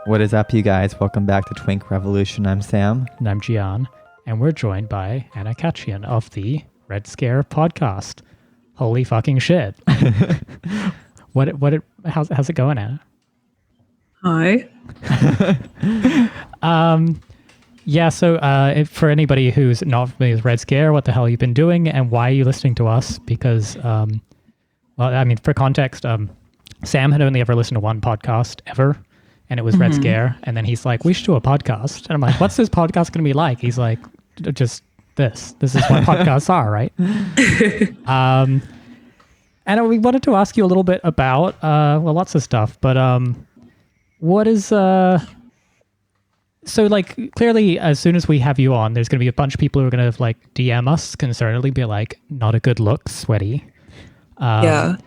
What is up, you guys? Welcome back to Twink Revolution. I'm Sam. And I'm Gian. And we're joined by Anna Khachiyan of the Red Scare podcast. Holy fucking shit. How's it going, Anna? Hi. For anybody who's not familiar with Red Scare, what the hell you've been doing and why are you listening to us? Because, for context, Sam had only ever listened to one podcast ever, and it was Red Scare. And then he's like, we should do a podcast. And I'm like, what's this podcast going to be like? He's like, just this. This is what podcasts are, right? And we wanted to ask you a little bit about, lots of stuff, but what is... So, clearly, as soon as we have you on, there's going to be a bunch of people who are going to, DM us concernedly, be like, not a good look, sweaty. Yeah.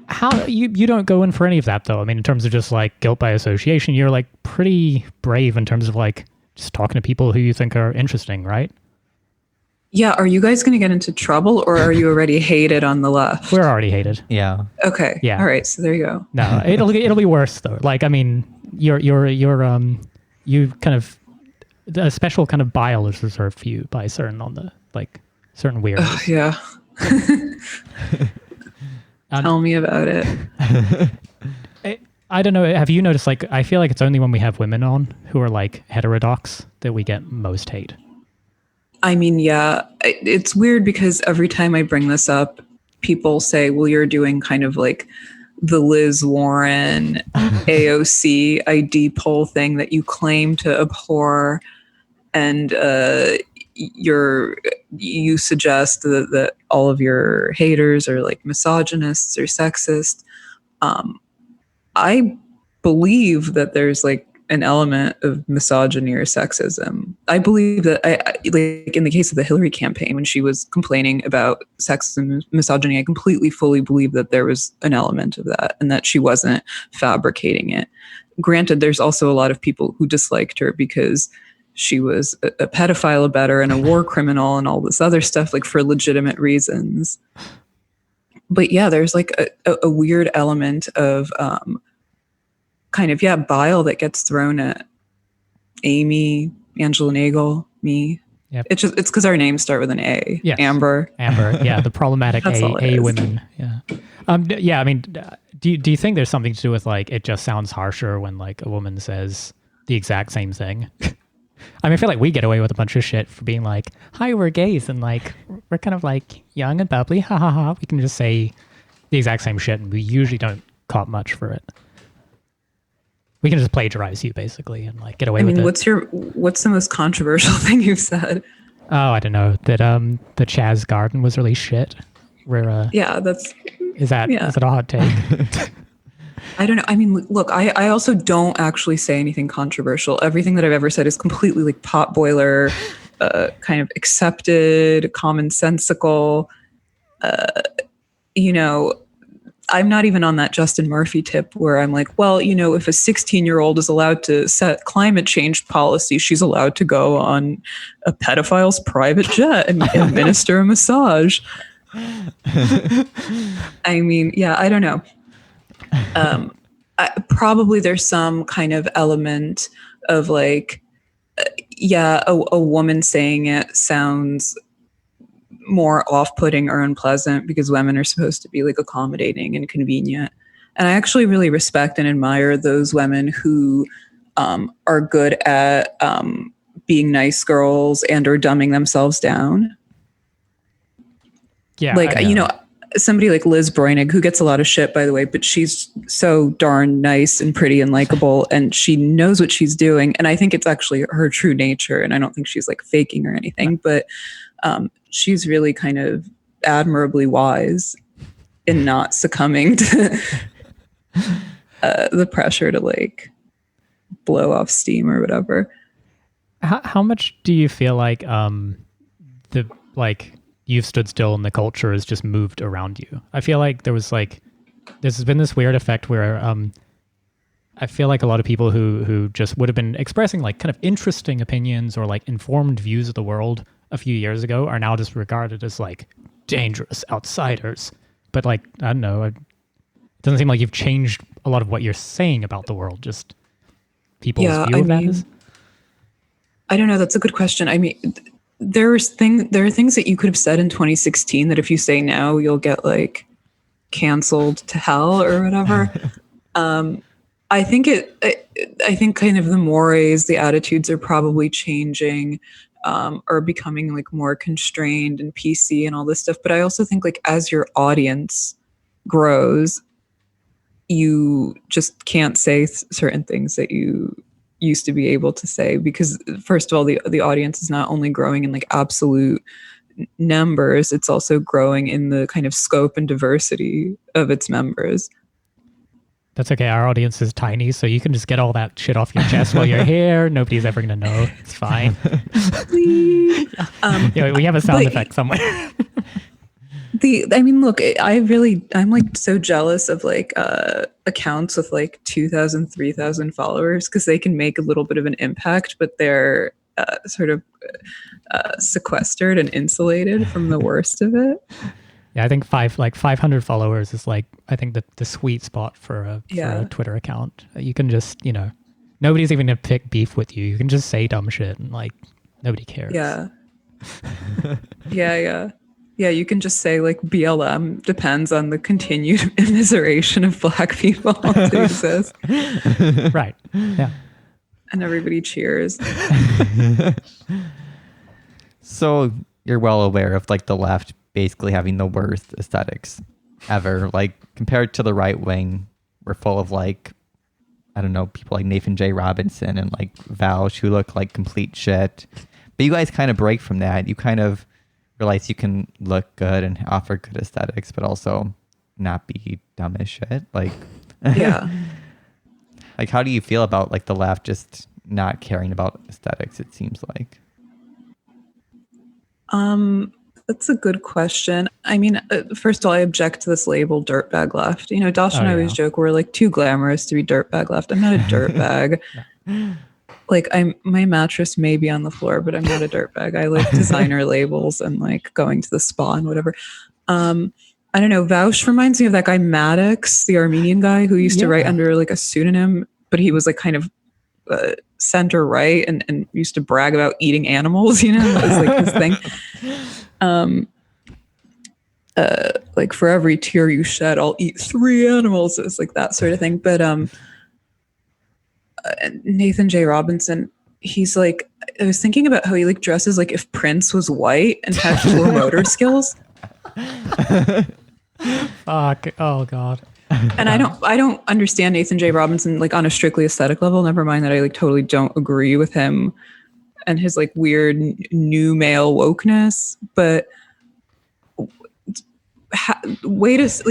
How you don't go in for any of that, though? I mean, in terms of just, guilt by association, you're, pretty brave in terms of, just talking to people who you think are interesting, right? Yeah. Are you guys going to get into trouble, or are you already hated on the left? We're already hated. Yeah. Okay. Yeah. All right. So there you go. No, it'll be worse, though. You kind of a special kind of bile is reserved for you by certain weirdos. Yeah. Tell me about it. I don't know. Have you noticed? I feel like it's only when we have women on who are heterodox that we get most hate. I mean, yeah, it's weird because every time I bring this up, people say, "Well, you're doing kind of the Liz Warren AOC ID poll thing that you claim to abhor, and you suggest that all of your haters are misogynists or sexist." I believe that there's an element of misogyny or sexism. I believe that in the case of the Hillary campaign, when she was complaining about sexism and misogyny, I completely, fully believe that there was an element of that and that she wasn't fabricating it. Granted, there's also a lot of people who disliked her because she was a pedophile abettor and a war criminal and all this other stuff, for legitimate reasons. But yeah, there's a weird element of bile that gets thrown at Amy, Angela Nagle, me. Yep. It's because our names start with an A. Yes. Amber. Yeah, the problematic A women. Yeah. I mean, do you think there's something to do with it just sounds harsher when a woman says the exact same thing? I mean, I feel like we get away with a bunch of shit for being hi, we're gays, and we're kind of young and bubbly, ha ha ha. We can just say the exact same shit, and we usually don't cop much for it. We can just plagiarize you basically and get away with it. What's the most controversial thing you've said? Oh, I don't know. That the Chaz Garden was really shit. Is that a hot take? I don't know. I mean, look, I also don't actually say anything controversial. Everything that I've ever said is completely potboiler, kind of accepted, commonsensical. I'm not even on that Justin Murphy tip where I'm if a 16-year-old is allowed to set climate change policy, she's allowed to go on a pedophile's private jet and administer a massage. I mean, yeah, I don't know. Probably there's some kind of element of a woman saying it sounds more off-putting or unpleasant because women are supposed to be accommodating and convenient. And I actually really respect and admire those women who are good at being nice girls and or dumbing themselves down. Yeah, somebody like Liz Broinig, who gets a lot of shit, by the way, but she's so darn nice and pretty and likable, and she knows what she's doing. And I think it's actually her true nature, and I don't think she's faking or anything, but she's really kind of admirably wise in not succumbing to the pressure to blow off steam or whatever. How much do you feel you've stood still and the culture has just moved around you? I feel like there's been this weird effect where I feel like a lot of people who just would have been expressing kind of interesting opinions or informed views of the world a few years ago are now just regarded as dangerous outsiders. But I don't know, it doesn't seem like you've changed a lot of what you're saying about the world. Just people's view of that is? I don't know. That's a good question. I mean, there are things that you could have said in 2016 that if you say now, you'll get like canceled to hell or whatever. I think kind of the mores, the attitudes are probably changing, or becoming like more constrained and PC and all this stuff. But I also think like as your audience grows, you just can't say certain things that you used to be able to say, because first of all, the audience is not only growing in like absolute numbers, it's also growing in the kind of scope and diversity of its members. That's okay. Our audience is tiny, so you can just get all that shit off your chest while you're here. Nobody's ever going to know. It's fine. Yeah, we have a sound effect somewhere. Look, I'm like so jealous of like accounts with like 2,000, 3,000 followers, because they can make a little bit of an impact, but they're sort of sequestered and insulated from the worst of it. Yeah, I think 500 followers is like, I think the sweet spot for a Twitter account. You can just, nobody's even gonna pick beef with you. You can just say dumb shit and like nobody cares. Yeah. Yeah, you can just say like BLM depends on the continued immiseration of Black people to exist. Right. Yeah. And everybody cheers. So you're well aware of like the left basically having the worst aesthetics ever. Like compared to the right wing, we're full of like, I don't know, people like Nathan J. Robinson and like Vaush who look like complete shit. But you guys kind of break from that. You kind of realize you can look good and offer good aesthetics, but also not be dumb as shit. Like, yeah. Like, how do you feel about like the left just not caring about aesthetics? It seems like. That's a good question. I mean, first of all, I object to this label dirtbag left. Dash and I always joke we're like too glamorous to be dirtbag left. I'm not a dirtbag. Like my mattress may be on the floor, but I'm not a dirtbag. I like designer labels and like going to the spa and whatever. I don't know. Vaush reminds me of that guy Maddox, the Armenian guy who used to write under like a pseudonym, but he was like kind of center right and used to brag about eating animals. That was like his thing. Like for every tear you shed, I'll eat 3 animals. It's like that sort of thing. But Nathan J. Robinson, he's like, I was thinking about how he like dresses like if Prince was white and had poor motor skills. Fuck. Oh God. And I don't understand Nathan J. Robinson like on a strictly aesthetic level. Never mind that I like totally don't agree with him and his like weird new male wokeness. But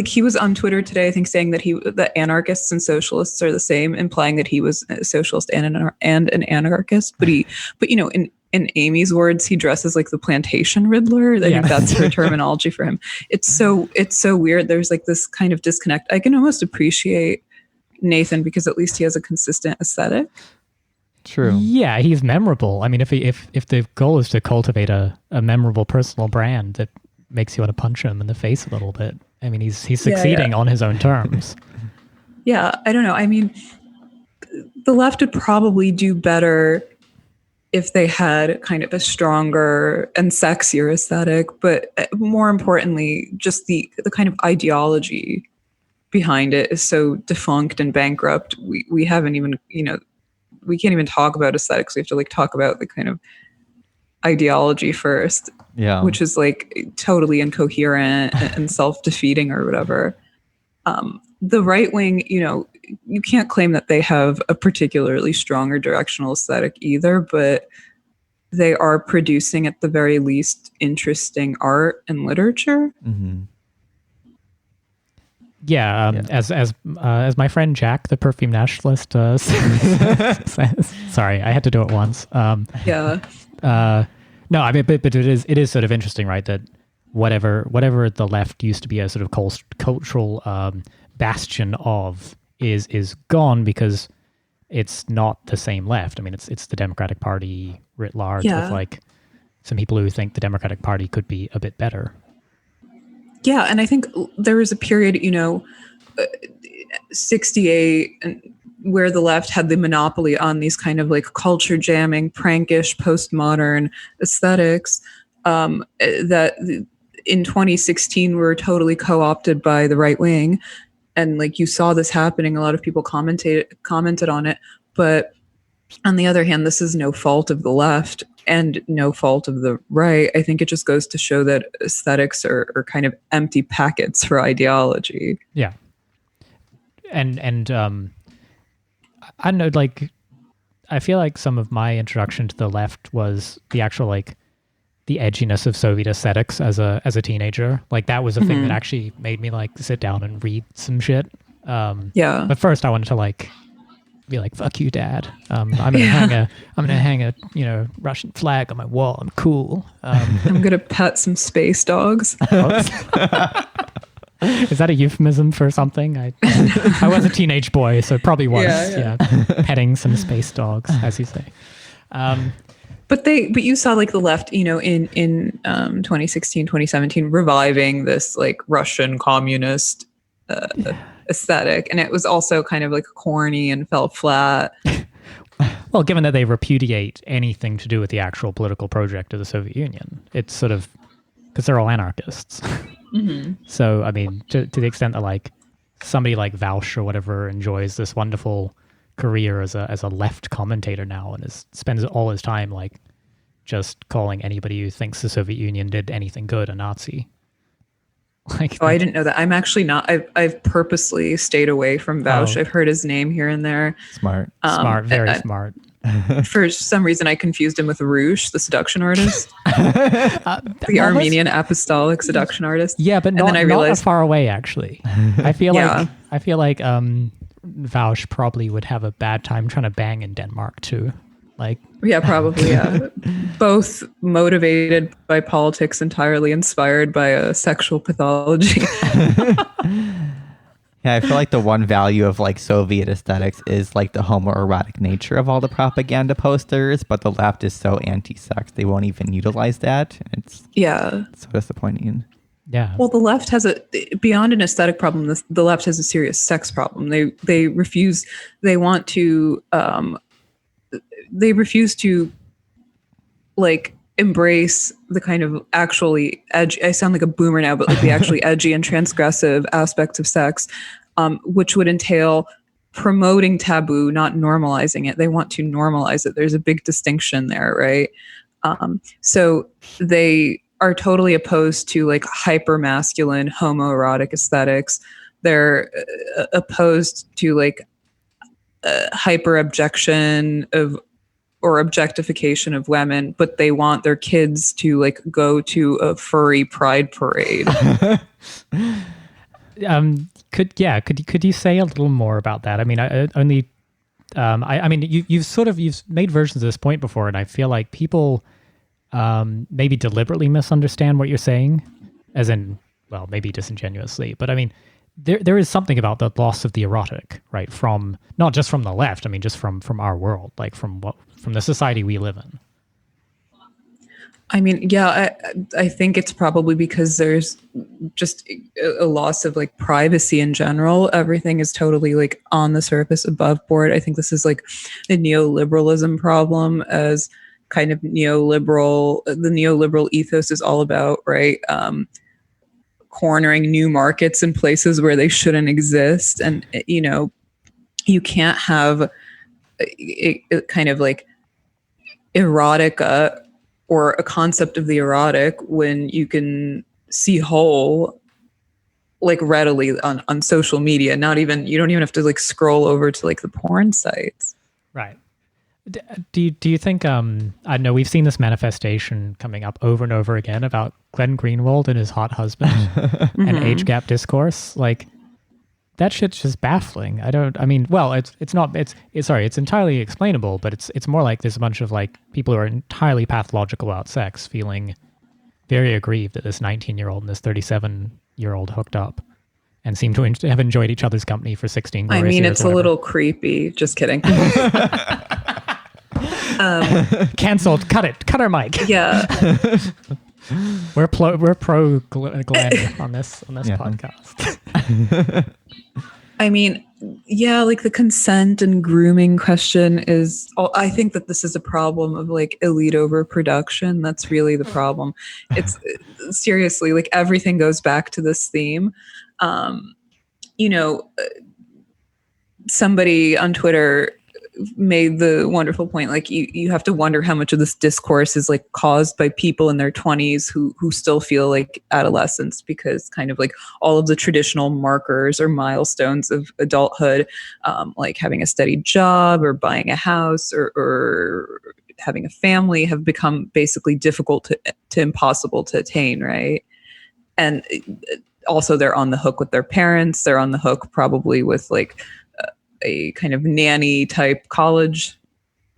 he was on Twitter today, I think, saying that anarchists and socialists are the same, implying that he was a socialist and an anarchist. But in Amy's words, he dresses like the plantation Riddler. I think that's her terminology for him. It's so weird. There's like this kind of disconnect. I can almost appreciate Nathan because at least he has a consistent aesthetic. True. Yeah, he's memorable. I mean, if the goal is to cultivate a memorable personal brand that makes you want to punch him in the face a little bit, I mean, he's succeeding on his own terms. Yeah, I don't know. I mean, the left would probably do better if they had kind of a stronger and sexier aesthetic, but more importantly, just the kind of ideology behind it is so defunct and bankrupt. We haven't even, we can't even talk about aesthetics. We have to like talk about the kind of ideology first, which is like totally incoherent and self-defeating or whatever. The right wing, you can't claim that they have a particularly strong or directional aesthetic either, but they are producing at the very least interesting art and literature. Mm-hmm. Yeah, as my friend Jack, the perfume nationalist, says. Sorry, I had to do it once. No, I mean, but it is sort of interesting, right? That whatever the left used to be a sort of cultural bastion of is gone because it's not the same left. I mean, it's the Democratic Party writ large with like some people who think the Democratic Party could be a bit better. And I think there was a period, 68 and where the left had the monopoly on these kind of like culture jamming, prankish, postmodern aesthetics, that in 2016 were totally co-opted by the right wing. And like you saw this happening, a lot of people commented on it. But on the other hand, this is no fault of the left and no fault of the right. I think it just goes to show that aesthetics are kind of empty packets for ideology. Yeah. And I don't know, like, I feel like some of my introduction to the left was the actual, like, the edginess of Soviet aesthetics as a teenager. Like, that was a thing that actually made me, like, sit down and read some shit. Yeah. But first I wanted to, like, be like, fuck you, Dad. I'm gonna hang a Russian flag on my wall. I'm cool. I'm gonna pet some space dogs. Is that a euphemism for something? I was a teenage boy, so it probably was. Yeah. Petting some space dogs, as you say. But you saw like the left, in 2016, 2017, reviving this like Russian communist aesthetic, and it was also kind of like corny and fell flat. Well, given that they repudiate anything to do with the actual political project of the Soviet Union, it's sort of because they're all anarchists. So, I mean, to the extent that like somebody like Vaush or whatever enjoys this wonderful career as a left commentator now and spends all his time like just calling anybody who thinks the Soviet Union did anything good a Nazi. Like, I didn't know that. I'm actually not. I've purposely stayed away from Vaush. I've heard his name here and there. Smart, very smart. For some reason, I confused him with Roosh, the seduction artist, the Armenian apostolic seduction artist. Yeah, but then I realized, not that far away. Actually, I feel like Vaush probably would have a bad time trying to bang in Denmark too. Like, yeah, probably. Yeah, both motivated by politics, entirely inspired by a sexual pathology. Yeah, I feel like the one value of like Soviet aesthetics is like the homoerotic nature of all the propaganda posters, but the left is so anti-sex they won't even utilize that. It's so disappointing. Yeah. Well, the left has beyond an aesthetic problem. The left has a serious sex problem. They refuse. They want to. They refuse to like embrace the kind of actually edgy, I sound like a boomer now, but like the actually edgy and transgressive aspects of sex, which would entail promoting taboo, not normalizing it. They want to normalize it. There's a big distinction there, right? So they are totally opposed to like hyper masculine homoerotic aesthetics. They're opposed to like hyper objection of or objectification of women, but they want their kids to like go to a furry pride parade. Could you say a little more about that? I mean, you've made versions of this point before, and I feel like people maybe deliberately misunderstand what you're saying, as in, well, maybe disingenuously, but I mean, there is something about the loss of the erotic, right? From not just from the left, I mean, just from our world, like from the society we live in. I mean, yeah, I think it's probably because there's just a loss of like privacy in general. Everything is totally like on the surface, above board. I think this is like a neoliberalism problem, as kind of the neoliberal ethos is all about, right? Cornering new markets in places where they shouldn't exist. And, you can't have a kind of like erotica or a concept of the erotic when you can see whole like readily on social media. You don't even have to like scroll over to like the porn sites. Right. Do you think, I know we've seen this manifestation coming up over and over again about Glenn Greenwald and his hot husband and age gap discourse. Like, that shit's just baffling. It's entirely explainable, but it's more like there's a bunch of like people who are entirely pathological about sex feeling very aggrieved that this 19-year-old and this 37-year-old hooked up and seem to have enjoyed each other's company for 16 glorious years. It's a little creepy. Just kidding. Cancelled. Cut our mic. Yeah. We're pro Glenn on this podcast. I mean, yeah, like the consent and grooming question is, I think that this is a problem of like elite overproduction. That's really the problem. It's seriously like everything goes back to this theme. Um, you know, somebody on Twitter made the wonderful point, like you have to wonder how much of this discourse is like caused by people in their 20s who still feel like adolescents, because kind of like all of the traditional markers or milestones of adulthood, like having a steady job or buying a house or having a family, have become basically difficult to impossible to attain, right? And also they're on the hook with their parents, they're on the hook probably with like a kind of nanny type college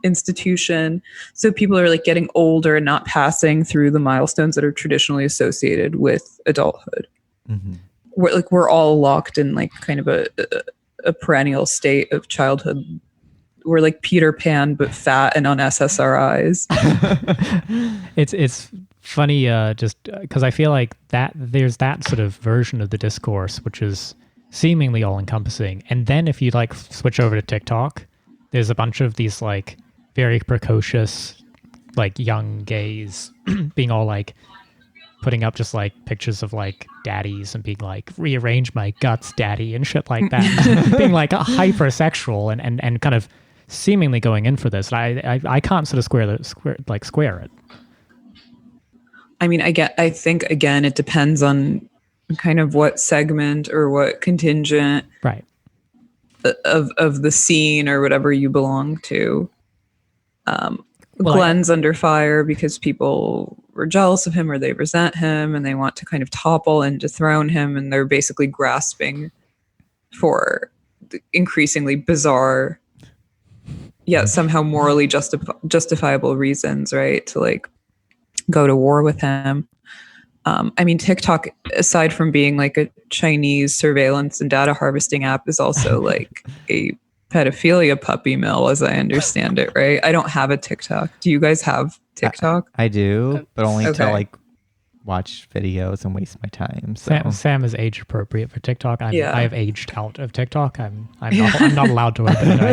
institution. So people are like getting older and not passing through the milestones that are traditionally associated with adulthood. Mm-hmm. We're all locked in like kind of a perennial state of childhood. We're like Peter Pan, but fat and on SSRIs. It's funny, just because I feel like that there's that sort of version of the discourse, which is seemingly all-encompassing, and then if you like switch over to TikTok, there's a bunch of these like very precocious like young gays being all like putting up just like pictures of like daddies and being like, rearrange my guts daddy and shit like that. Being like hypersexual and kind of seemingly going in for this. I can't sort of square it. I mean, I think again it depends on kind of what segment or what contingent, right, of the scene or whatever you belong to. Glenn's under fire because people were jealous of him or they resent him and they want to kind of topple and dethrone him, and they're basically grasping for increasingly bizarre yet somehow morally justifiable reasons, right, to like go to war with him. I mean, TikTok, aside from being like a Chinese surveillance and data harvesting app, is also like a pedophilia puppy mill, as I understand it, right? I don't have a TikTok. Do you guys have TikTok? I do, but only to like watch videos and waste my time. So. Sam is age appropriate for TikTok. I have aged out of TikTok. I'm not allowed to open it. I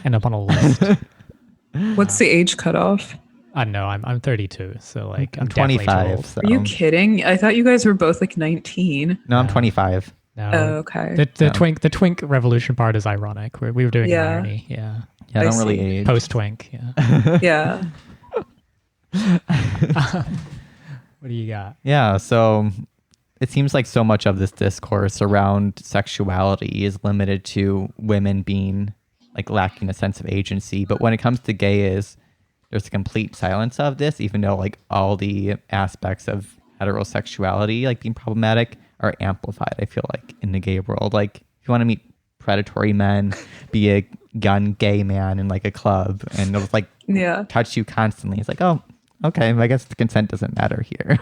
end up on a list. What's the age cutoff? I know I'm 32, so like I'm 25. So. Are you kidding? I thought you guys were both like 19. No, I'm 25. No. Oh, okay. The twink revolution part is ironic. We were doing an irony. Yeah. Yeah, I don't really age. Post twink. Yeah. Yeah. What do you got? Yeah, so it seems like so much of this discourse around sexuality is limited to women being like lacking a sense of agency, but when it comes to gays, there's a complete silence of this, even though like all the aspects of heterosexuality like being problematic are amplified, I feel like, in the gay world. Like if you want to meet predatory men, be a gun gay man in like a club and they'll like touch you constantly. It's like, oh, okay, I guess the consent doesn't matter here.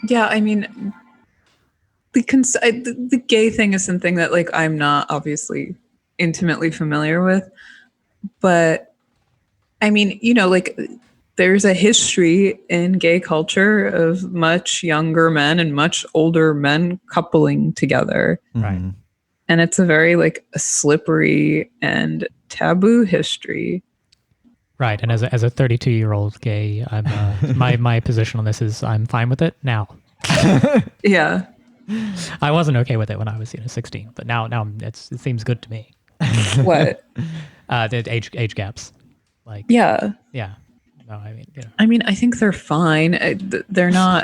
Yeah, I mean, the gay thing is something that like I'm not obviously intimately familiar with. But I mean, you know, like there's a history in gay culture of much younger men and much older men coupling together. Right. And it's a very like a slippery and taboo history. Right. And as a 32-year-old gay, I'm my position on this is I'm fine with it now. Yeah. I wasn't okay with it when I was 16, but now it seems good to me. What? The age gaps. Like yeah. No, I mean, I mean, I think they're fine. They're not.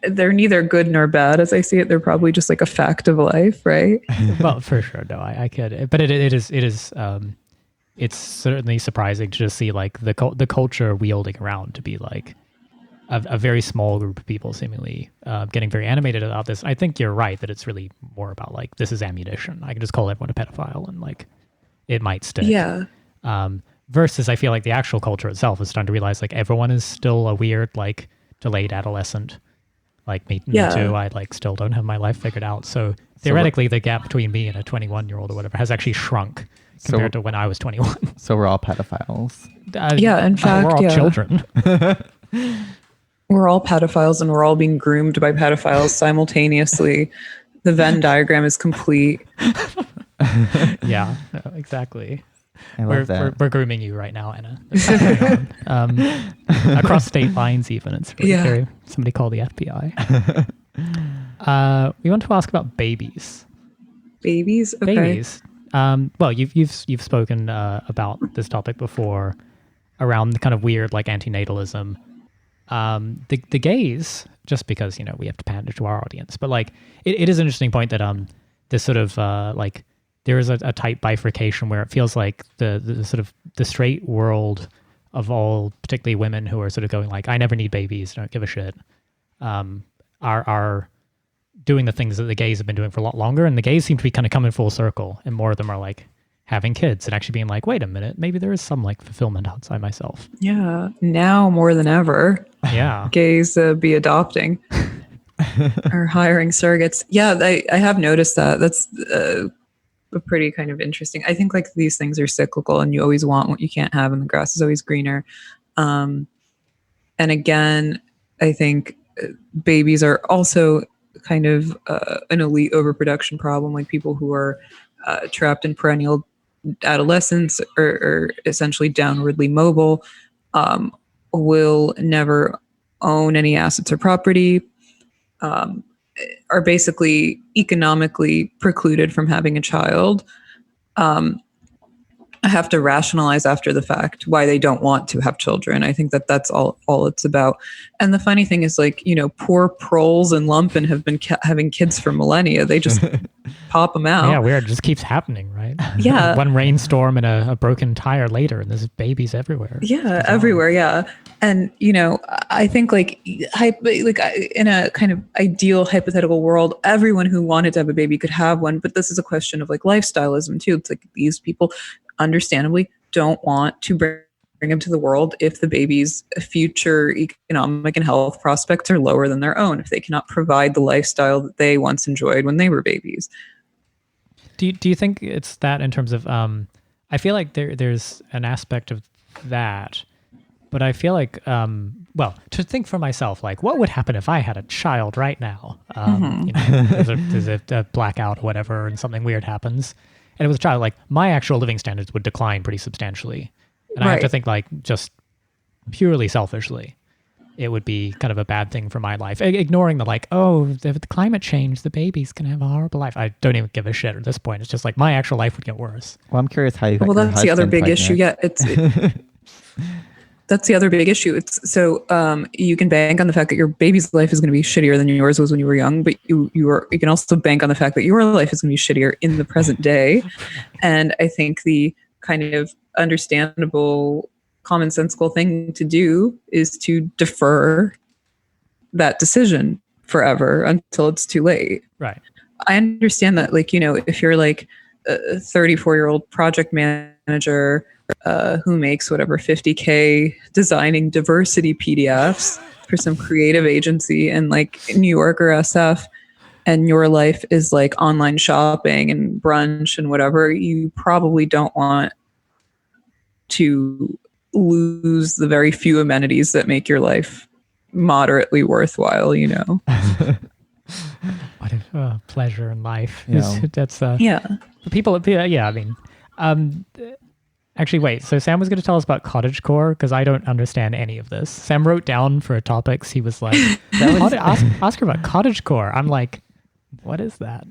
They're neither good nor bad, as I see it. They're probably just like a fact of life, right? Well, for sure. No, I could, but it is. It's certainly surprising to just see like the culture wielding around to be like a very small group of people seemingly getting very animated about this. I think you're right that it's really more about like this is ammunition. I can just call everyone a pedophile and like it might stick. Yeah. Versus I feel like the actual culture itself is starting to realize like everyone is still a weird like delayed adolescent. Like me too. I like still don't have my life figured out. So theoretically the gap between me and a 21-year-old or whatever has actually shrunk compared to when I was 21. So we're all pedophiles. In fact, we're all children. We're all pedophiles and we're all being groomed by pedophiles simultaneously The Venn diagram is complete. Yeah, no, exactly. I love that. We're grooming you right now, Anna. Across state lines, even. It's really very, somebody call the FBI. We want to ask about babies. Babies? Okay. Babies. Well, you've spoken about this topic before around the kind of weird like antinatalism. The gays, just because we have to pander to our audience, but like it is an interesting point that this sort of like there is a tight bifurcation where it feels like the sort of the straight world of all, particularly women who are sort of going like, I never need babies, don't give a shit, are doing the things that the gays have been doing for a lot longer, and the gays seem to be kind of coming full circle, and more of them are like having kids and actually being like, wait a minute, maybe there is some like fulfillment outside myself. Yeah, now more than ever. Yeah, gays be adopting or hiring surrogates. Yeah, I have noticed that. That's a pretty kind of interesting. I think like these things are cyclical, and you always want what you can't have, and the grass is always greener. And again, I think babies are also kind of an elite overproduction problem, like people who are trapped in perennial adolescence or essentially downwardly mobile will never own any assets or property, are basically economically precluded from having a child. I have to rationalize after the fact why they don't want to have children. I think that that's all it's about. And the funny thing is, like, poor Proles and Lumpen have been having kids for millennia. They just pop them out. Yeah, weird. It just keeps happening, right? Yeah. One rainstorm and a broken tire later, and there's babies everywhere. Yeah, everywhere. Yeah. And, I think like in a kind of ideal hypothetical world, everyone who wanted to have a baby could have one. But this is a question of like lifestyleism too. It's like these people understandably don't want to bring him to the world if the baby's future economic and health prospects are lower than their own, if they cannot provide the lifestyle that they once enjoyed when they were babies. Do you think it's that in terms of I feel like there's an aspect of that, but I feel like well, to think for myself, like what would happen if I had a child right now? There's a blackout or whatever, and something weird happens, and it was a child, like my actual living standards would decline pretty substantially. And I have to think like just purely selfishly, it would be kind of a bad thing for my life. Ignoring the like, oh, the climate change, the baby's going to have a horrible life. I don't even give a shit at this point. It's just like my actual life would get worse. Well, I'm curious how you got Well, that's the other big issue. Yeah, that's the other big issue. It's so you can bank on the fact that your baby's life is going to be shittier than yours was when you were young, but you can also bank on the fact that your life is going to be shittier in the present day. And I think the kind of understandable, commonsensical thing to do is to defer that decision forever until it's too late. Right. I understand that, like, if you're like a 34-year-old project manager who makes whatever $50K designing diversity PDFs for some creative agency in like New York or SF, and your life is like online shopping and brunch and whatever, you probably don't want to lose the very few amenities that make your life moderately worthwhile, What a pleasure in life. That's people. Yeah, I mean, actually, wait. So Sam was going to tell us about Cottagecore because I don't understand any of this. Sam wrote down for topics. He was like, ask her about Cottagecore. I'm like, what is that?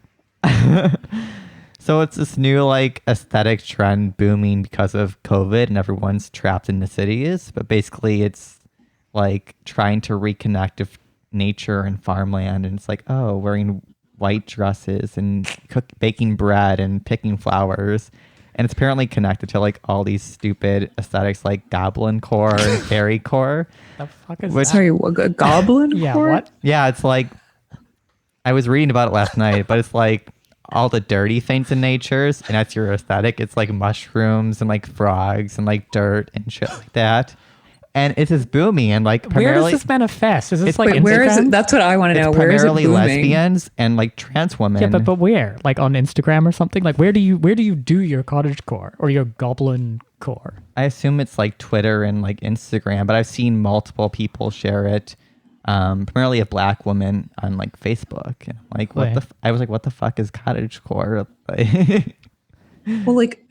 So it's this new like aesthetic trend booming because of COVID and everyone's trapped in the cities. But basically it's like trying to reconnect with nature and farmland. And it's like, oh, wearing white dresses and baking bread and picking flowers. And it's apparently connected to like all these stupid aesthetics like goblin core and fairy core. The fuck is that? Sorry, a goblin Yeah, core? what? Yeah, it's like, I was reading about it last night, but it's like all the dirty things in nature, and that's your aesthetic. It's like mushrooms and like frogs and like dirt and shit like that. And it's just booming and like primarily. Where does this manifest? Is this like Instagram? Where is it? That's what I want to know. Where is it booming? Primarily lesbians and like trans women. Yeah, but where? Like on Instagram or something? Like where do you do your cottagecore or your goblin core? I assume it's like Twitter and like Instagram, but I've seen multiple people share it primarily a black woman on like Facebook. And I'm like, I was like, what the fuck is cottagecore? Well, like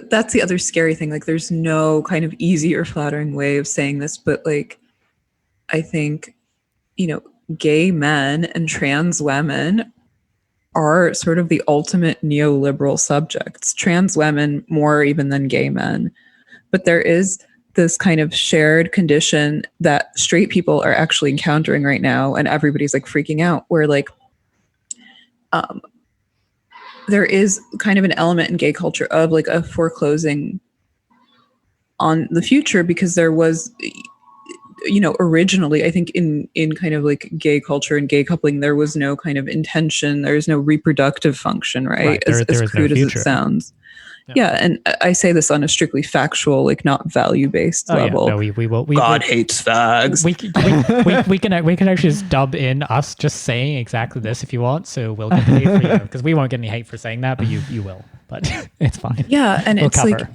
that's the other scary thing. Like, there's no kind of easy or flattering way of saying this, but like, I think, gay men and trans women are sort of the ultimate neoliberal subjects. Trans women more even than gay men. But there is this kind of shared condition that straight people are actually encountering right now, and everybody's like freaking out, where like there is kind of an element in gay culture of like a foreclosing on the future, because there was, originally, I think in kind of like gay culture and gay coupling, there was no kind of intention, there's no reproductive function, right? As crude as it sounds. Yeah, and I say this on a strictly factual, like not value-based level. Yeah. No, we will. God hates fags. We can actually just dub in us just saying exactly this if you want. So we'll get hate for you, because we won't get any hate for saying that, but you will. But it's fine. Yeah, and it's cover. Like,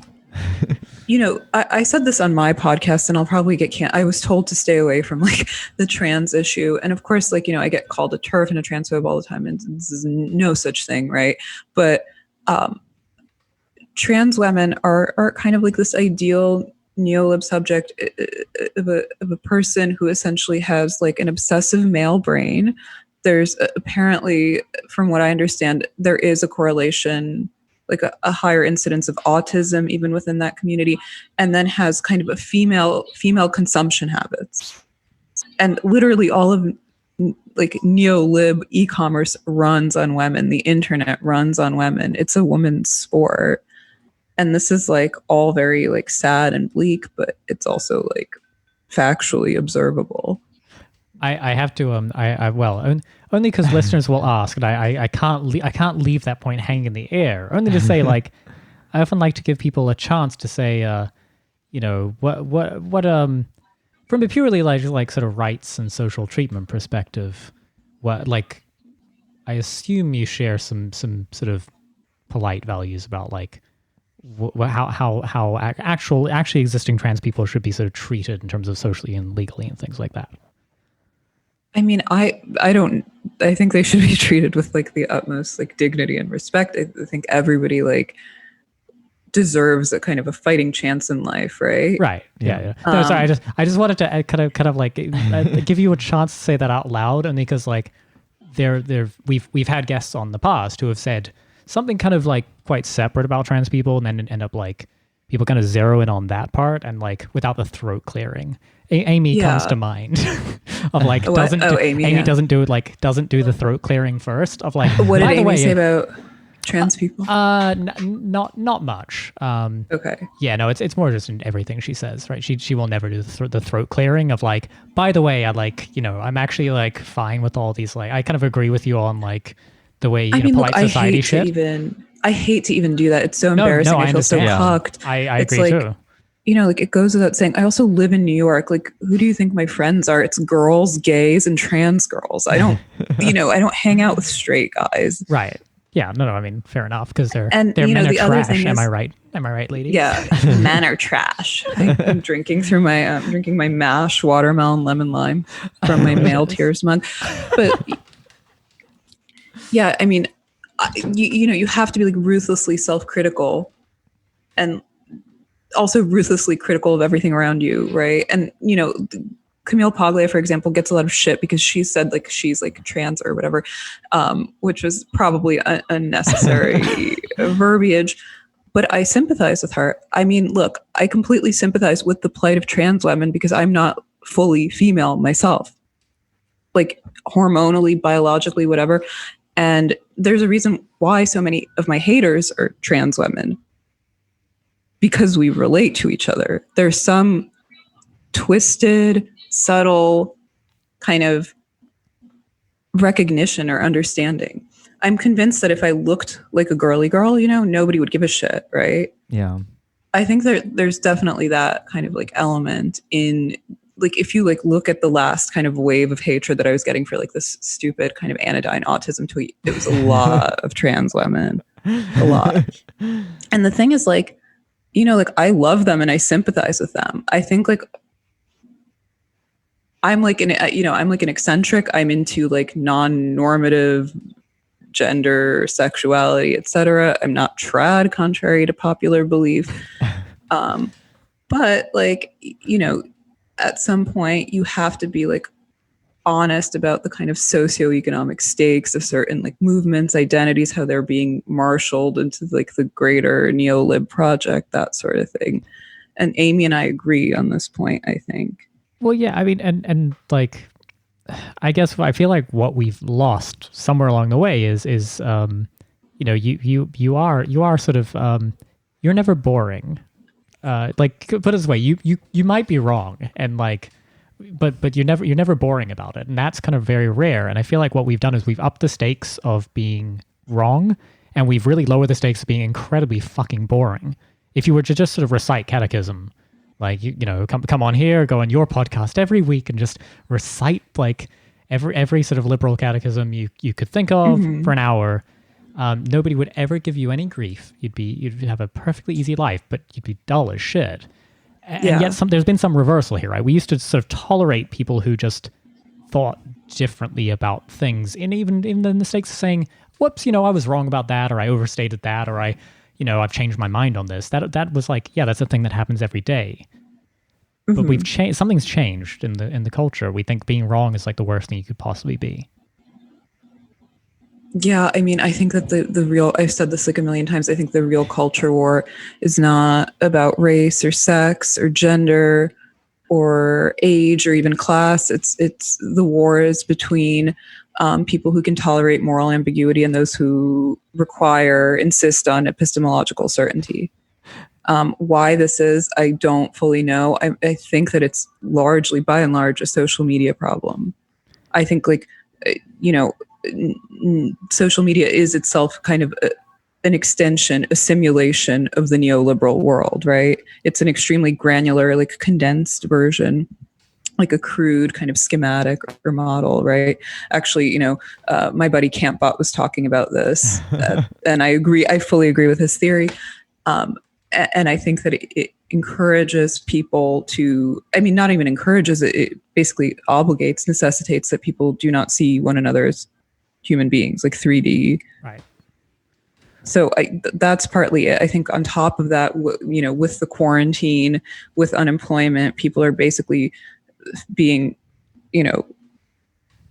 I said this on my podcast, and I'll probably get I was told to stay away from like the trans issue, and of course, like I get called a TERF and a transphobe all the time, and this is no such thing, right? But trans women are kind of like this ideal neolib subject of a person who essentially has like an obsessive male brain. There's apparently, from what I understand, there is a correlation, like a higher incidence of autism even within that community, and then has kind of a female consumption habits. And literally all of like neolib e-commerce runs on women. The internet runs on women. It's a woman's sport. And this is like all very like sad and bleak, but it's also like factually observable. I have to only because listeners will ask, and I can't leave that point hanging in the air. Only to say, like, I often like to give people a chance to say, what from a purely like sort of rights and social treatment perspective, what, like, I assume you share some sort of polite values about like how actually existing trans people should be sort of treated in terms of socially and legally and things like that. I mean, I think they should be treated with like the utmost like dignity and respect. I think everybody like deserves a kind of a fighting chance in life, right? Right. Yeah. No, sorry. I just wanted to kind of like give you a chance to say that out loud, only because like we've had guests on the past who have said something kind of like quite separate about trans people, and then end up like people kind of zero in on that part, and like without the throat clearing. Amy comes to mind of like Amy doesn't do the throat clearing first of like. What did Amy say about trans people? Not much. Okay. Yeah, no, it's more just in everything she says, right? She will never do the throat clearing of like, by the way, I like, I'm actually like fine with all these, like, I kind of agree with you on like the way polite society shit. I hate to even do that. It's so embarrassing. I feel so cucked. I it's agree like, too. Like it goes without saying, I also live in New York. Like, who do you think my friends are? It's girls, gays, and trans girls. I don't, I don't hang out with straight guys. Right. Yeah. No, I mean, fair enough, because they're men the are other trash. thing Am I right, lady? Yeah. Men are trash. I'm drinking through my, drinking my MASH watermelon lemon lime from my male tears mug. But yeah, I mean, you have to be like ruthlessly self-critical, and also ruthlessly critical of everything around you, right? And Camille Paglia, for example, gets a lot of shit because she said like she's like trans or whatever, which was probably unnecessary verbiage. But I sympathize with her. I mean, look, I completely sympathize with the plight of trans women because I'm not fully female myself, like hormonally, biologically, whatever. And there's a reason why so many of my haters are trans women, because we relate to each other. There's some twisted, subtle kind of recognition or understanding. I'm convinced that if I looked like a girly girl, nobody would give a shit, right? Yeah. I think there's definitely that kind of like element in, like, if you like look at the last kind of wave of hatred that I was getting for like this stupid kind of anodyne autism tweet, it was a lot of trans women, a lot. And the thing is, like, like I love them and I sympathize with them. I think like I'm like I'm like an eccentric. I'm into like non-normative gender, sexuality, etc. I'm not trad, contrary to popular belief. But like, at some point you have to be like honest about the kind of socioeconomic stakes of certain like movements, identities, how they're being marshaled into like the greater neo-lib project, that sort of thing. And Amy and I agree on this point, I think. Well, yeah, I mean, and like, I guess I feel like what we've lost somewhere along the way is you are sort of you're never boring. Like, put it this way, you might be wrong, and like, but you're never boring about it, and that's kind of very rare. And I feel like what we've done is we've upped the stakes of being wrong, and we've really lowered the stakes of being incredibly fucking boring. If you were to just sort of recite catechism, like come on here, go on your podcast every week, and just recite like every sort of liberal catechism you could think of for an hour, nobody would ever give you any grief. You'd have a perfectly easy life, but you'd be dull as shit. And yet there's been some reversal here, right? We used to sort of tolerate people who just thought differently about things, and even in the mistakes of saying, whoops, I was wrong about that, or I overstated that, or I've changed my mind on this. That was like, yeah, that's a thing that happens every day. But we've changed. Something's changed in the culture. We think being wrong is like the worst thing you could possibly be. Yeah, I mean, I think that the real, I've said this like a million times, I think the real culture war is not about race or sex or gender or age or even class. It's the war is between people who can tolerate moral ambiguity and those who insist on epistemological certainty. Why this is, I don't fully know. I think that it's largely, by and large, a social media problem. I think like, social media is itself kind of an extension, a simulation of the neoliberal world, right? It's an extremely granular, like condensed version, like a crude kind of schematic or model, right? Actually, my buddy Campbot was talking about this, and I agree. I fully agree with his theory. And I think that it encourages people to, not even encourages, it basically obligates, necessitates that people do not see one another as human beings, like 3D. Right. So that's partly it. I think on top of that, with the quarantine, with unemployment, people are basically being,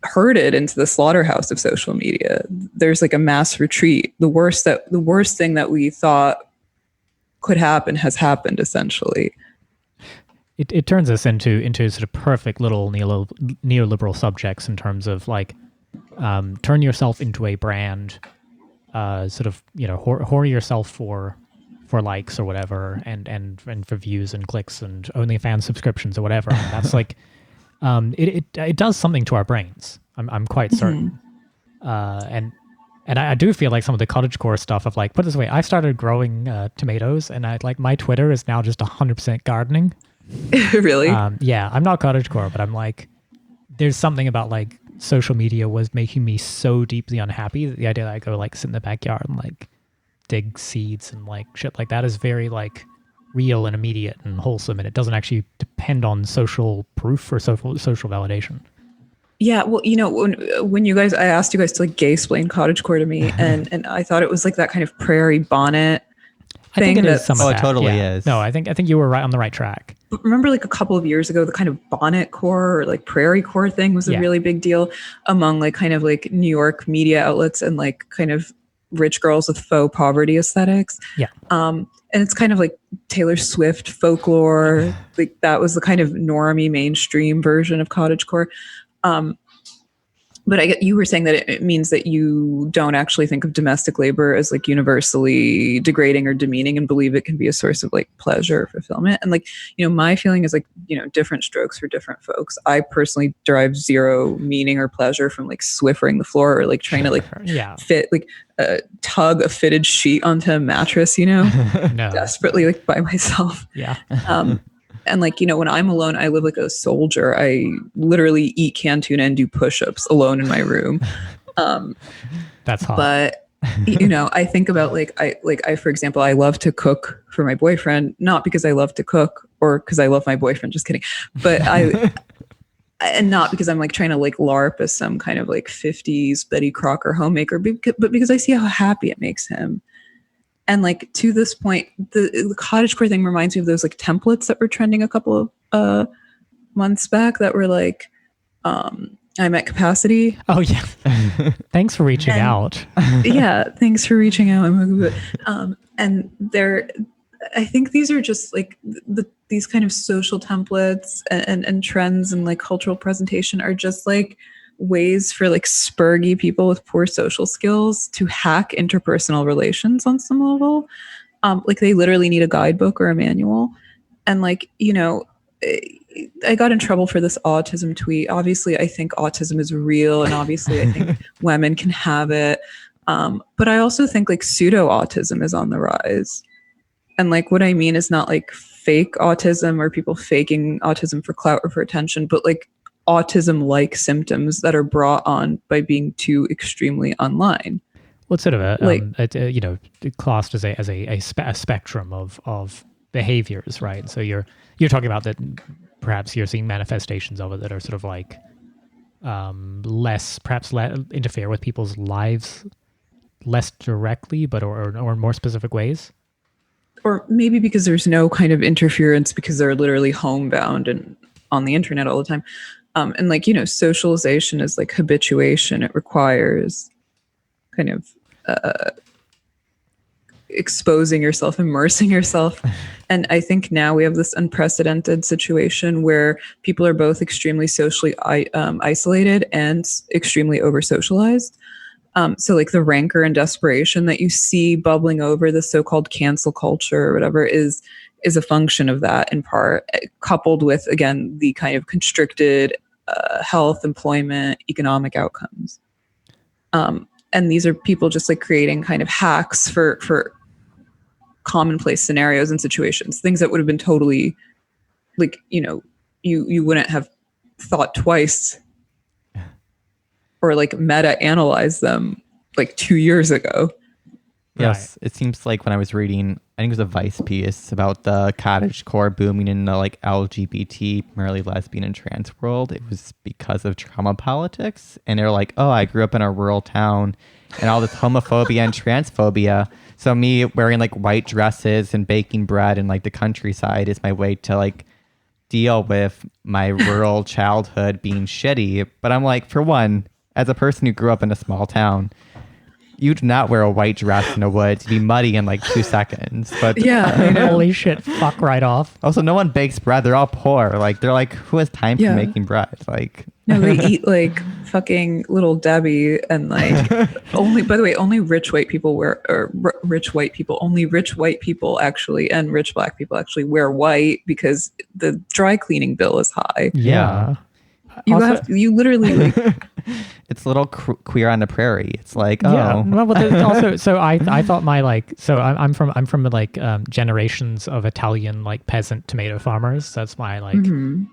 herded into the slaughterhouse of social media. There's like a mass retreat. The worst thing that we thought could happen has happened, essentially. It turns us into sort of perfect little neoliberal subjects in terms of like, turn yourself into a brand, sort of, whore yourself for likes or whatever, and for views and clicks and OnlyFans subscriptions or whatever. And that's like, it does something to our brains. I'm quite certain. And I do feel like some of the cottagecore stuff of like, put it this way, I started growing tomatoes, and my Twitter is now just 100% gardening. Really? Yeah, I'm not cottagecore, but I'm like, there's something about like social media was making me so deeply unhappy that the idea that I go like sit in the backyard and like dig seeds and like shit like that is very like real and immediate and wholesome, and it doesn't actually depend on social proof or social validation. Yeah, well, when you guys, I asked you guys to like gay-splain cottagecore to me, and I thought it was like that kind of prairie bonnet I think it is some of that. It totally yeah. is. No, I think you were right on the right track. Remember like a couple of years ago, the kind of bonnet core or like prairie core thing was a really big deal among like kind of like New York media outlets and like kind of rich girls with faux poverty aesthetics. Yeah. And it's kind of like Taylor Swift folklore. Like that was the kind of normie mainstream version of cottagecore. But you were saying that it means that you don't actually think of domestic labor as like universally degrading or demeaning, and believe it can be a source of like pleasure or fulfillment. And like, my feeling is like, different strokes for different folks. I personally derive zero meaning or pleasure from like Swiffering the floor or like trying to like fit like tug a fitted sheet onto a mattress, No. desperately like by myself. Yeah. And like, when I'm alone, I live like a soldier. I literally eat canned tuna and do push-ups alone in my room. That's hot. But, I think about I, for example, I love to cook for my boyfriend, not because I love to cook or because I love my boyfriend, just kidding. But and not because I'm like trying to like LARP as some kind of like 50s Betty Crocker homemaker, but because I see how happy it makes him. And like to this point, the cottagecore thing reminds me of those like templates that were trending a couple of months back that were like, I'm at capacity. Oh yeah. Thanks for reaching out. Yeah, thanks for reaching out. And I think these are just like these kind of social templates and trends and like cultural presentation are just like ways for like spurgy people with poor social skills to hack interpersonal relations on some level. Like they literally need a guidebook or a manual. And like, I got in trouble for this autism tweet. Obviously, I think autism is real, and obviously I think women can have it. But I also think like pseudo autism is on the rise. And like what I mean is not like fake autism or people faking autism for clout or for attention, but like autism-like symptoms that are brought on by being too extremely online. Well, it's sort of classed as a spectrum of behaviors, right? So you're talking about that. Perhaps you're seeing manifestations of it that are sort of like less interfere with people's lives less directly, but or in more specific ways. Or maybe because there's no kind of interference because they're literally homebound and on the internet all the time. And like, socialization is like habituation. It requires kind of exposing yourself, immersing yourself. And I think now we have this unprecedented situation where people are both extremely socially isolated and extremely over-socialized. So like the rancor and desperation that you see bubbling over the so-called cancel culture or whatever is a function of that in part, coupled with, again, the kind of constricted health, employment, economic outcomes. And these are people just like creating kind of hacks for commonplace scenarios and situations, things that would have been totally like, you wouldn't have thought twice or like meta-analyze them like 2 years ago. Yes, right. It seems like when I was reading, I think it was a Vice piece about the cottagecore booming in the like LGBT, primarily lesbian and trans world. It was because of trauma politics. And they're like, oh, I grew up in a rural town and all this homophobia and transphobia. So me wearing like white dresses and baking bread in like the countryside is my way to like deal with my rural childhood being shitty. But I'm like, for one, as a person who grew up in a small town, you do not wear a white dress in the woods. You'd be muddy in like 2 seconds. But yeah, holy shit, fuck right off. Also, no one bakes bread. They're all poor. Like they're like, who has time for making bread? Like no, they eat like fucking Little Debbie and like only. By the way, only rich white people wear rich white people. Only rich white people actually and rich black people actually wear white because the dry cleaning bill is high. Yeah. You literally like it's a little queer on the prairie. It's like, yeah. Well, but also, so I thought my like, so I'm from like generations of Italian like peasant tomato farmers. That's my like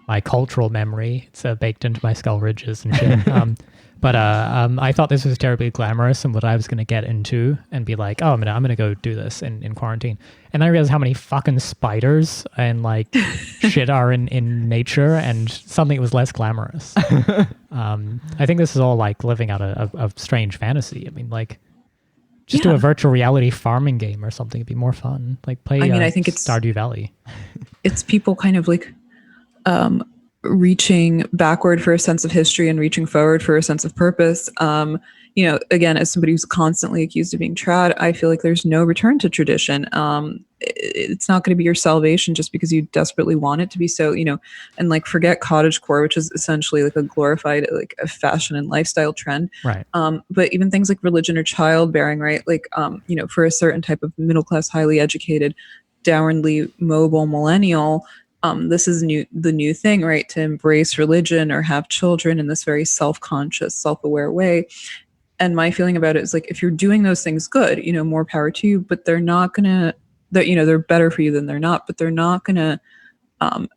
my cultural memory. It's baked into my skull ridges and shit. But I thought this was terribly glamorous and what I was going to get into and be like, oh, I'm gonna go do this in quarantine. And I realized how many fucking spiders and like shit are in nature and something was less glamorous. I think this is all like living out a strange fantasy. I mean, like just do a virtual reality farming game or something. It'd be more fun. Like play I think it's Stardew Valley. It's people kind of like reaching backward for a sense of history and reaching forward for a sense of purpose. Again, as somebody who's constantly accused of being trad, I feel like there's no return to tradition. It's not going to be your salvation just because you desperately want it to be so, and like forget cottagecore, which is essentially like a glorified like a fashion and lifestyle trend. Right. But even things like religion or childbearing, right? Like, for a certain type of middle class, highly educated, downwardly mobile millennial, this is the new thing, right? To embrace religion or have children in this very self-conscious, self-aware way. And my feeling about it is like, if you're doing those things good, more power to you, but they're not gonna, they're better for you than they're not, but they're not gonna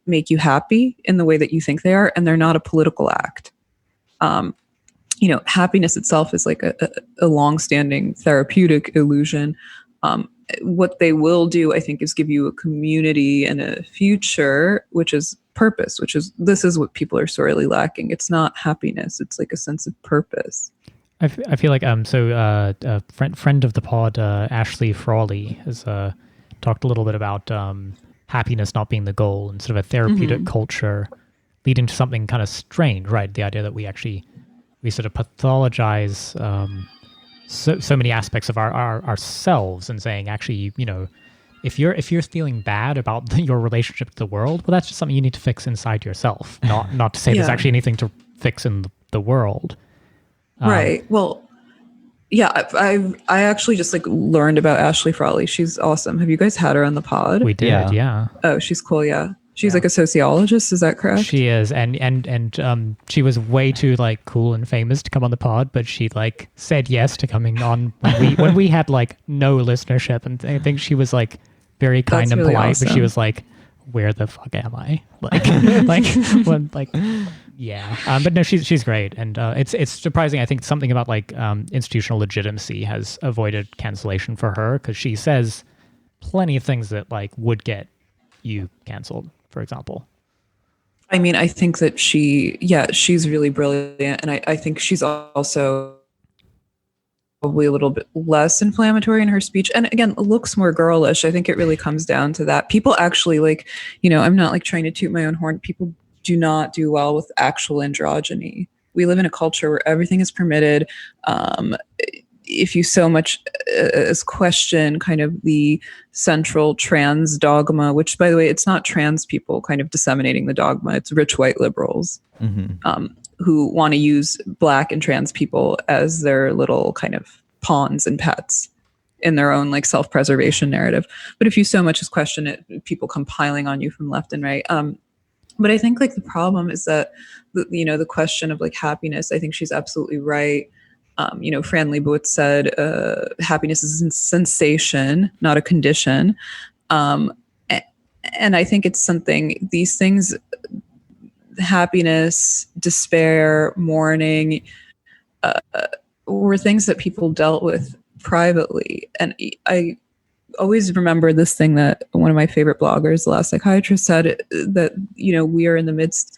make you happy in the way that you think they are. And they're not a political act. Happiness itself is like a long-standing therapeutic illusion. What they will do, I think, is give you a community and a future, which is purpose, this is what people are sorely lacking. It's not happiness. It's like a sense of purpose. I feel like a friend of the pod, Ashley Frawley, has talked a little bit about happiness not being the goal and sort of a therapeutic culture leading to something kind of strange, right? The idea that we sort of pathologize so many aspects of ourselves and saying, actually, if you're feeling bad about your relationship to the world, well, that's just something you need to fix inside yourself. Not to say there's actually anything to fix in the world. Right. Well, yeah, I actually just like learned about Ashley Frawley. She's awesome. Have you guys had her on the pod? We did, yeah. Oh, she's cool. Yeah. She's like a sociologist. Is that correct? She is. And she was way too like cool and famous to come on the pod, but she like said yes to coming on when we had like no listenership. And I think she was like very kind and really polite, awesome. but she was like, where the fuck am I? Yeah. But no, she's great. And it's surprising. I think something about like institutional legitimacy has avoided cancellation for her, because she says plenty of things that like would get you canceled, for example. I mean, I think that she's really brilliant. And I think she's also probably a little bit less inflammatory in her speech. And again, looks more girlish. I think it really comes down to that. People actually like, I'm not like trying to toot my own horn. People do not do well with actual androgyny. We live in a culture where everything is permitted. If you so much as question kind of the central trans dogma, which, by the way, it's not trans people kind of disseminating the dogma. It's rich white liberals who want to use Black and trans people as their little kind of pawns and pets in their own like self-preservation narrative. But if you so much as question it, people come piling on you from left and right. But I think like the problem is that, the question of like happiness, I think she's absolutely right. Fran Lebowitz said, happiness is a sensation, not a condition. And I think it's something, these things, happiness, despair, mourning, were things that people dealt with privately. And I always remember this thing that one of my favorite bloggers, The Last Psychiatrist, said, that, we are in the midst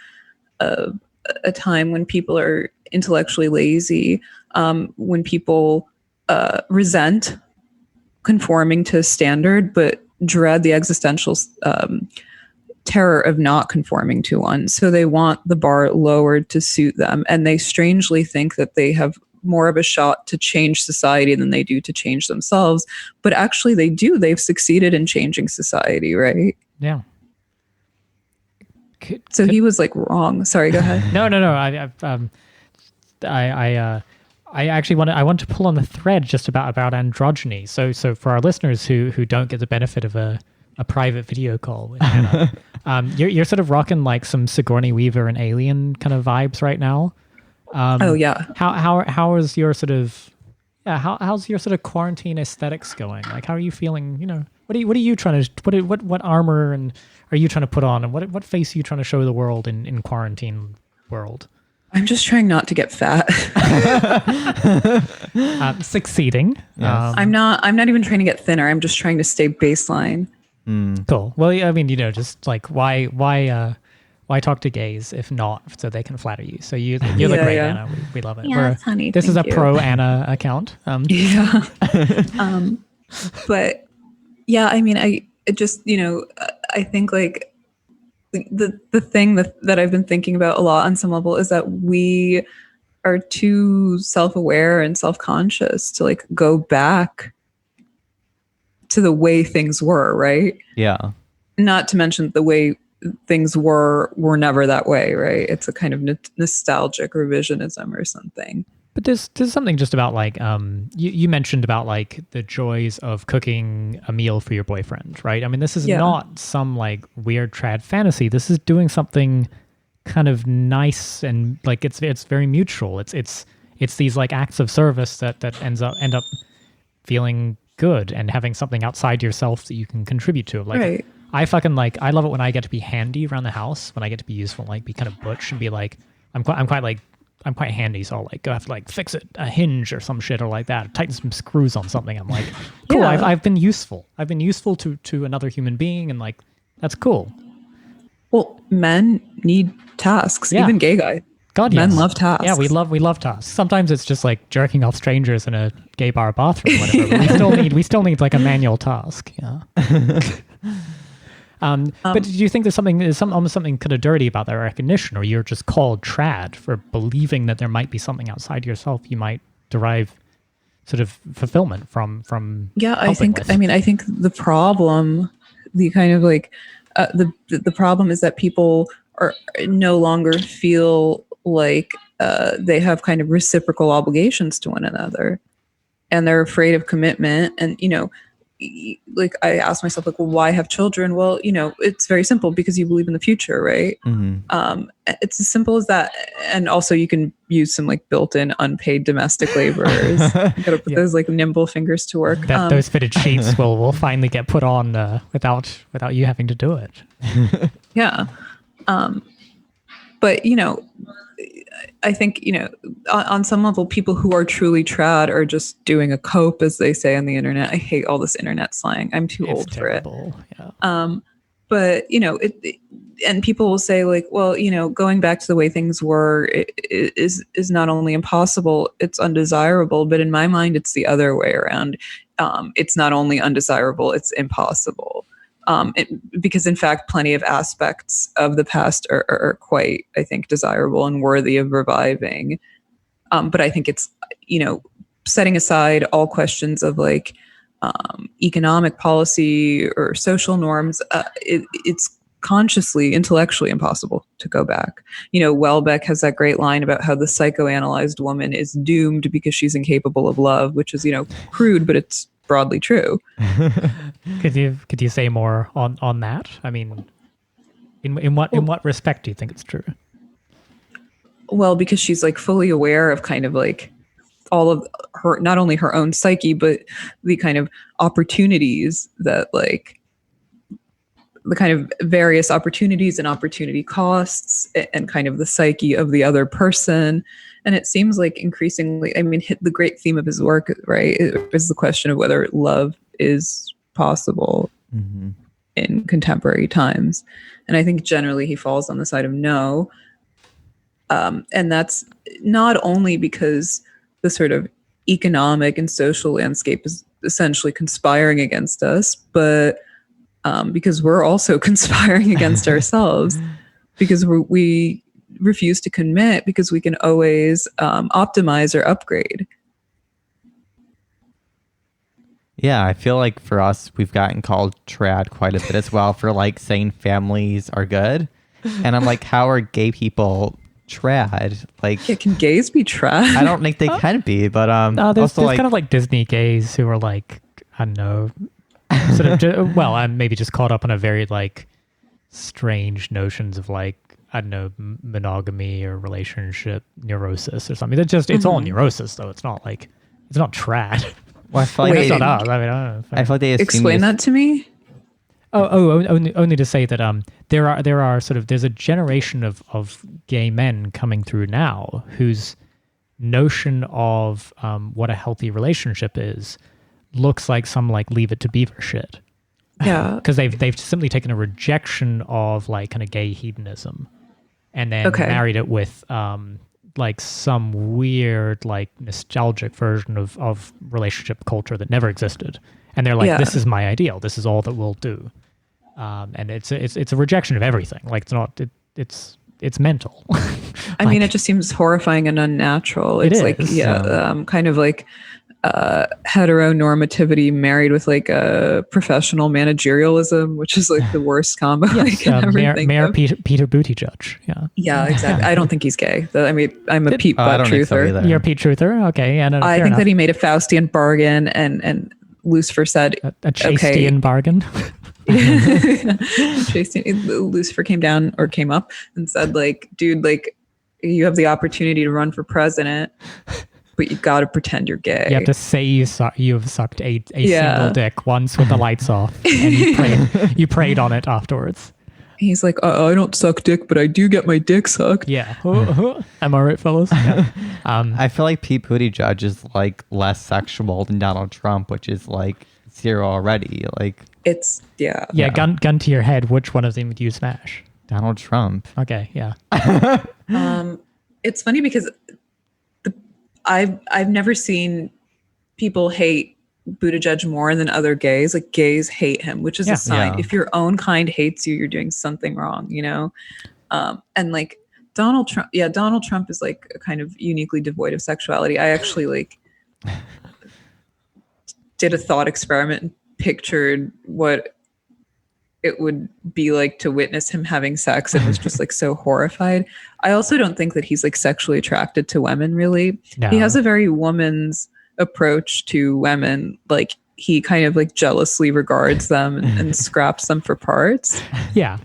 of a time when people are intellectually lazy, when people resent conforming to standard, but dread the existential terror of not conforming to one. So they want the bar lowered to suit them. And they strangely think that they have more of a shot to change society than they do to change themselves. But actually they do. They've succeeded in changing society, right? Yeah. He was like wrong. Sorry, go ahead. No. I actually want to pull on the thread just about androgyny. So for our listeners who don't get the benefit of a private video call with Anna, you're sort of rocking like some Sigourney Weaver and Alien kind of vibes right now. Oh yeah. How is your sort of how's your sort of quarantine aesthetics going? Like, how are you feeling? What are you trying to what armor and are you trying to put on, and what face are you trying to show the world in quarantine world? I'm just trying not to get fat. Succeeding. Yes. I'm not even trying to get thinner. I'm just trying to stay baseline. Cool. Well, I mean, just like why talk to gays if not so they can flatter you? So you look great, yeah. Anna. We love it. Yeah, honey. This is a thank you. pro Anna account. Yeah. But yeah, I mean, I think like the thing that I've been thinking about a lot on some level is that we are too self-aware and self-conscious to like go back to the way things were, right? Yeah. Not to mention the way things were never that way, right? It's a kind of nostalgic revisionism or something. But there's something just about like you mentioned about like the joys of cooking a meal for your boyfriend, right? I mean, this is not some like weird trad fantasy. This is doing something kind of nice and like it's very mutual. It's these like acts of service that end up feeling good and having something outside yourself that you can contribute to. Like right. I love it when I get to be handy around the house, when I get to be useful, like be kind of butch and be like I'm quite handy, so I'll like go have to like fix a hinge or some shit or like that, tighten some screws on something. I'm like, cool. I've been useful. I've been useful to another human being, and like that's cool. Well, men need tasks. Yeah. Even gay guy. God, men yes. love tasks. Yeah, we love tasks. Sometimes it's just like jerking off strangers in a gay bar bathroom or whatever. But we still need like a manual task. Yeah. But do you think there's almost something kind of dirty about that recognition, or you're just called trad for believing that there might be something outside yourself you might derive sort of fulfillment from? Yeah, I think the problem, the kind of like the problem is that people are no longer feel like they have kind of reciprocal obligations to one another, and they're afraid of commitment. And like I ask myself, like, well, why have children? Well, it's very simple, because you believe in the future, right? Mm-hmm. It's as simple as that. And also you can use some like built-in unpaid domestic laborers. You gotta put those like nimble fingers to work. Those fitted sheets will finally get put on without you having to do it. Yeah. But I think, on some level, people who are truly trad are just doing a cope, as they say on the internet. I hate all this internet slang. I'm too old terrible. For it. Yeah. But, and people will say like, well, going back to the way things were is not only impossible, it's undesirable. But in my mind, it's the other way around. It's not only undesirable, it's impossible. Because in fact, plenty of aspects of the past are quite, I think, desirable and worthy of reviving. But I think it's, setting aside all questions of like economic policy or social norms, it's consciously, intellectually impossible to go back. Welbeck has that great line about how the psychoanalyzed woman is doomed because she's incapable of love, which is, crude, but it's broadly true. Could you say more on that? I mean, in what respect do you think it's true? Well, because she's like fully aware of kind of like all of her, not only her own psyche, but the kind of opportunities that like the kind of various opportunities and opportunity costs and kind of the psyche of the other person. And it seems like increasingly, I mean, the great theme of his work, right, is the question of whether love is possible in contemporary times. And I think generally he falls on the side of no. And that's not only because the sort of economic and social landscape is essentially conspiring against us, but because we're also conspiring against ourselves, because we refuse to commit because we can always optimize or upgrade. Yeah, I feel like for us, we've gotten called trad quite a bit as well for like saying families are good. And I'm like, how are gay people trad? Like, yeah, can gays be trad? I don't think they can be, but there's kind of like Disney gays who are like, I don't know, sort of I'm maybe just caught up on a very like strange notions of like, I don't know, monogamy or relationship neurosis or something. It's all neurosis though. It's not trad. Well, I feel like that's not us. I mean, I don't know. I feel like they explain that to me. Only to say that there's a generation of gay men coming through now whose notion of what a healthy relationship is looks like some like Leave It to Beaver shit. Yeah, because they've simply taken a rejection of like kind of gay hedonism and then married it with like some weird like nostalgic version of relationship culture that never existed, and they're like, this is my ideal, this is all that we'll do. And it's a rejection of everything. Like it's mental. I mean, it just seems horrifying and unnatural. It's like kind of like heteronormativity married with like a professional managerialism, which is like the worst combo. Mayor Peter Buttigieg. Yeah, exactly. I don't think he's gay. I mean, I'm a Pete Butt truther. You're a Pete truther, okay? And I think that he made a Faustian bargain, and Lucifer said a Chastian bargain. Lucifer came up and said, like, dude, like, you have the opportunity to run for president, but you got to pretend you're gay. You have to say you've sucked a single dick once with the lights off, and you prayed on it afterwards. He's like, I don't suck dick, but I do get my dick sucked. Yeah. Am I right, fellas? Yeah. I feel like Pete Buttigieg is like less sexual than Donald Trump, which is like zero already. Like, it's gun to your head. Which one of them would you smash? Donald Trump. Okay, yeah. It's funny because I've never seen people hate Buttigieg more than other gays. Like gays hate him, which is a sign. Yeah. If your own kind hates you, you're doing something wrong, you know? And like Donald Trump is like a kind of uniquely devoid of sexuality. I actually like did a thought experiment and pictured what it would be like to witness him having sex and was just like so horrified. I also don't think that he's like sexually attracted to women really. No. He has a very woman's approach to women. Like he kind of like jealously regards them and scraps them for parts. Yeah.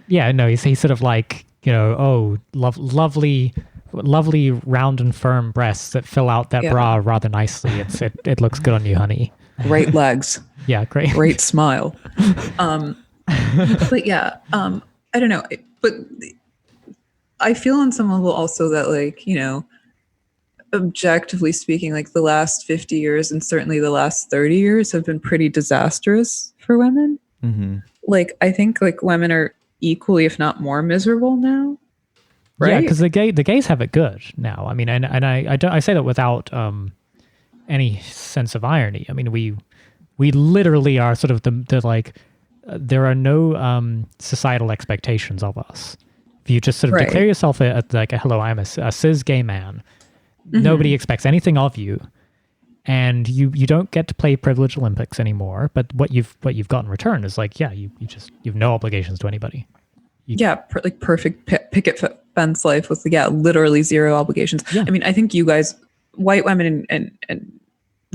Yeah, no, he's sort of like, you know, oh, lovely round and firm breasts that fill out that bra rather nicely. It looks good on you, honey. Great legs. Yeah, great smile. But yeah, I don't know. But I feel on some level also that like, you know, objectively speaking, like the last 50 years and certainly the last 30 years have been pretty disastrous for women. Mm-hmm. Like, I think like women are equally, if not more miserable now. Right? Yeah, because the gays have it good now. I mean, and I say that without any sense of irony. I mean, we literally are sort of the like, there are no societal expectations of us. If you just sort of declare yourself like, hello, I'm a cis gay man. Mm-hmm. Nobody expects anything of you, and you don't get to play Privilege Olympics anymore. But what you've got in return is like, yeah, you've no obligations to anybody. Like perfect picket fence life with literally zero obligations. Yeah. I mean, I think you guys, white women and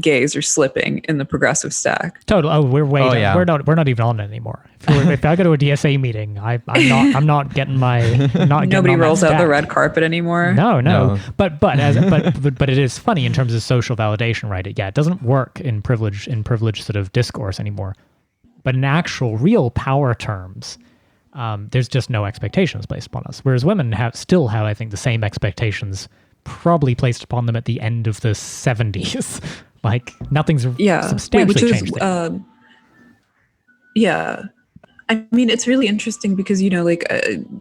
gays, are slipping in the progressive stack. Total. Oh, we're way down. We're not even on it anymore. If I go to a DSA meeting, I'm not getting my. Nobody rolls out the red carpet anymore. No. But it is funny in terms of social validation, right? It doesn't work in privilege sort of discourse anymore. But in actual real power terms, there's just no expectations placed upon us. Whereas women still have, I think, the same expectations probably placed upon them at the end of the 70s. Like nothing's substantially changed there. I mean, it's really interesting because, you know, like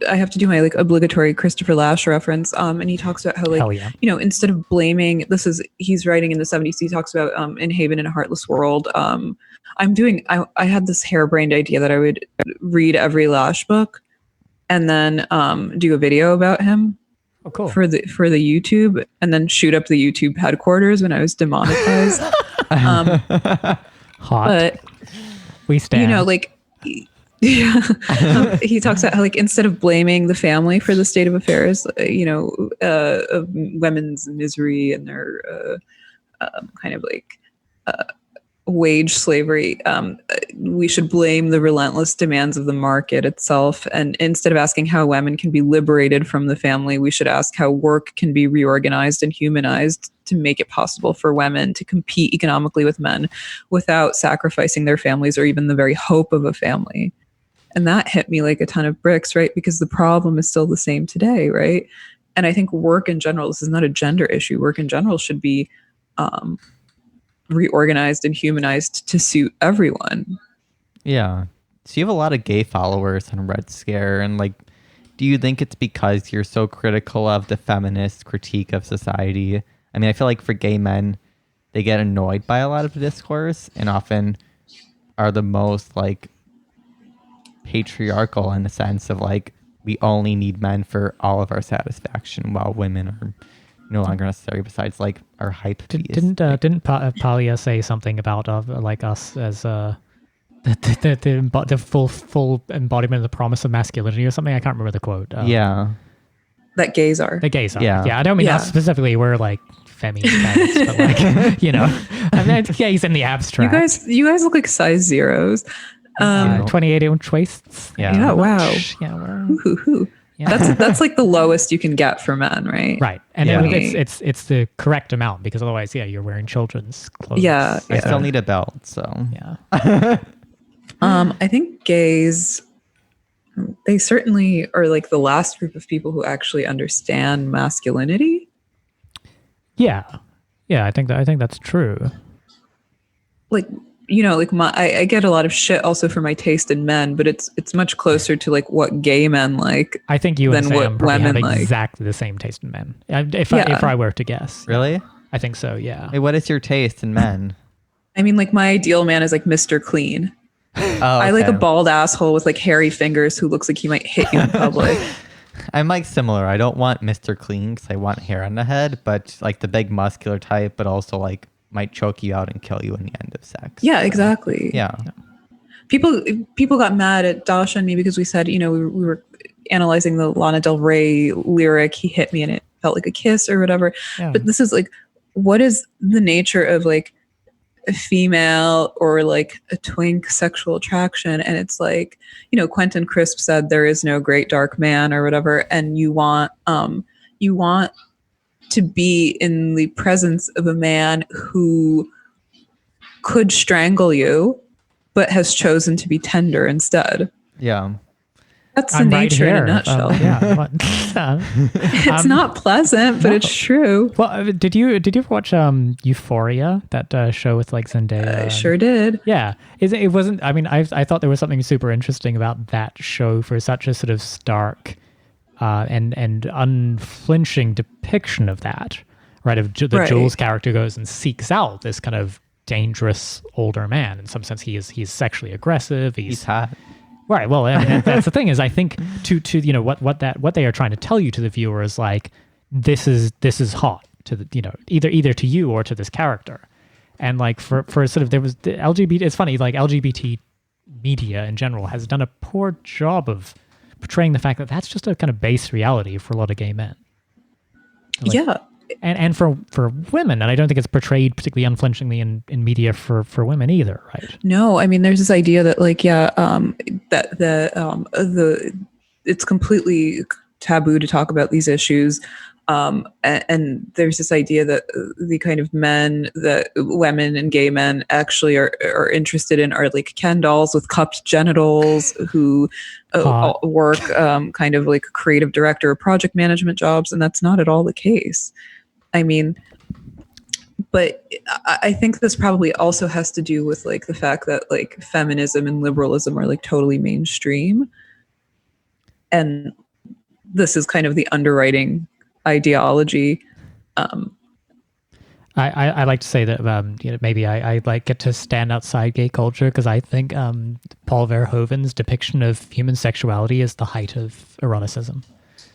I have to do my like obligatory Christopher Lasch reference. And he talks about how like, you know, instead of blaming, he's writing in the 70s, he talks about in Haven and a Heartless World. I had this harebrained idea that I would read every Lasch book and then do a video about him. Oh, cool. For the YouTube, and then shoot up the YouTube headquarters when I was demonetized. Hot. But we stand. You know, like he talks about how like instead of blaming the family for the state of affairs, you know, of women's misery and their kind of like wage slavery, we should blame the relentless demands of the market itself. And instead of asking how women can be liberated from the family, we should ask how work can be reorganized and humanized to make it possible for women to compete economically with men without sacrificing their families or even the very hope of a family. And that hit me like a ton of bricks, right? Because the problem is still the same today, right? And I think work in general, this is not a gender issue, work in general should be reorganized and humanized to suit everyone. Yeah. So you have a lot of gay followers on Red Scare, and like, do you think it's because you're so critical of the feminist critique of society? I mean, I feel like for gay men, they get annoyed by a lot of the discourse and often are the most like patriarchal in the sense of like, we only need men for all of our satisfaction while women are no longer necessary besides like our hype piece. Didn't Palia say something about like us as the full embodiment of the promise of masculinity or something? I can't remember the quote. That gays are. The gays are. Yeah. I don't mean that specifically. We're like feminists, but like, you know, I mean, gays in the abstract. You guys look like size zeros. 28-inch waists. Yeah. Wow. Yeah. Yeah. That's like the lowest you can get for men, right? Right. And it's the correct amount because otherwise, you're wearing children's clothes. Yeah. I still need a belt, so. Yeah. I think gays, they certainly are like the last group of people who actually understand masculinity. Yeah. Yeah, I think that's true. Like like I get a lot of shit also for my taste in men, but it's much closer to like what gay men like. I think you and than Sam what probably have women like. exactly the same taste in men. If I were to guess. Really? I think so, yeah. Hey, what is your taste in men? I mean, like my ideal man is like Mr. Clean. Oh, I like a okay. bald asshole with like hairy fingers who looks like he might hit you in public. I'm like similar. I don't want Mr. Clean because I want hair on the head, but like the big muscular type, but also like might choke you out and kill you in the end of sex. Yeah, exactly. Yeah. People got mad at Dasha and me because we said, we were analyzing the Lana Del Rey lyric, he hit me and it felt like a kiss or whatever. Yeah. But this is like, what is the nature of like a female or like a twink sexual attraction? And it's like, Quentin Crisp said there is no great dark man or whatever, and you want to be in the presence of a man who could strangle you but has chosen to be tender instead. Yeah. That's the nature in a nutshell. It's not pleasant, but it's true. Well, did you ever watch Euphoria, that show with like Zendaya? I sure did. Yeah, it wasn't. I mean, I thought there was something super interesting about that show for such a sort of stark and unflinching depiction of that, right? Of Jules character goes and seeks out this kind of dangerous older man. In some sense, he's sexually aggressive. He's hot. Right. Well, I mean, that's the thing is, I think to what they are trying to tell you to the viewer is like, this is hot to the, either to you or to this character. And like for sort of, there was the LGBT, it's funny, like LGBT media in general has done a poor job of portraying the fact that that's just a kind of base reality for a lot of gay men. Like, yeah. And for women, and I don't think it's portrayed particularly unflinchingly in media for women either, right? No, I mean, there's this idea that like, it's completely taboo to talk about these issues. And there's this idea that the kind of men that women and gay men actually are interested in are like Ken dolls with cupped genitals who work kind of like creative director or project management jobs. And that's not at all the case. I mean, but I think this probably also has to do with like the fact that like feminism and liberalism are like totally mainstream. And this is kind of the underwriting ideology. I like to say that maybe I like get to stand outside gay culture because I think Paul Verhoeven's depiction of human sexuality is the height of eroticism.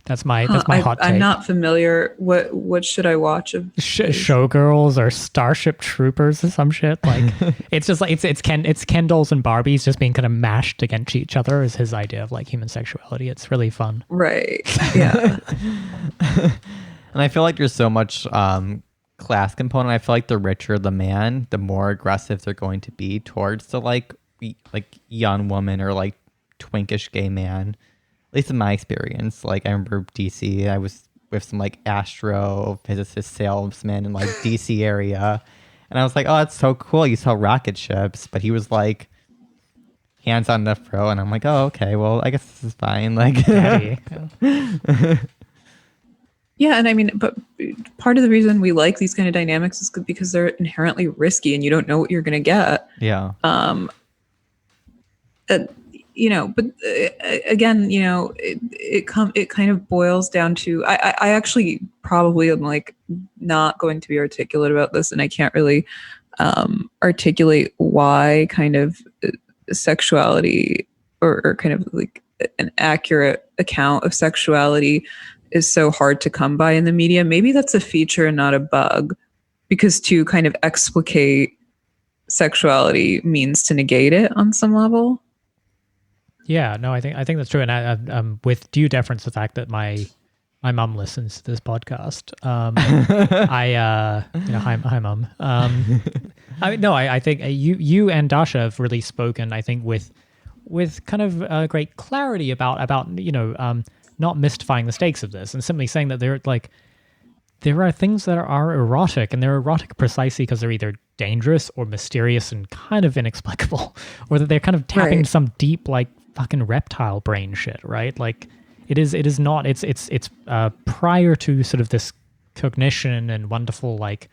That's my hot take. I'm not familiar. What should I watch of Showgirls or Starship Troopers or some shit? Like it's just like it's Ken dolls and Barbies just being kind of mashed against each other is his idea of like human sexuality. It's really fun. Right. Yeah. And I feel like there's so much class component. I feel like the richer the man, the more aggressive they're going to be towards the like young woman or like twinkish gay man. At least in my experience. Like I remember DC, I was with some like astrophysicist salesman in like DC area. And I was like, oh, that's so cool. You sell rocket ships. But he was like hands on the throat. And I'm like, oh, okay, well, I guess this is fine. Like, Daddy. Yeah, and I mean, but part of the reason we like these kind of dynamics is because they're inherently risky and you don't know what you're going to get. Yeah. But again, it kind of boils down to, I actually probably am like not going to be articulate about this, and I can't really articulate why kind of sexuality or kind of like an accurate account of sexuality is so hard to come by in the media. Maybe that's a feature and not a bug, because to kind of explicate sexuality means to negate it on some level. Yeah, no, I think that's true, and I with due deference to the fact that my mom listens to this podcast. Hi mom. I think you and Dasha have really spoken, I think, with kind of great clarity about not mystifying the stakes of this, and simply saying that there are things that are erotic, and they're erotic precisely because they're either dangerous or mysterious and kind of inexplicable, or that they're kind of tapping into some deep like fucking reptile brain shit, right? Like it is not, it's prior to sort of this cognition and wonderful, like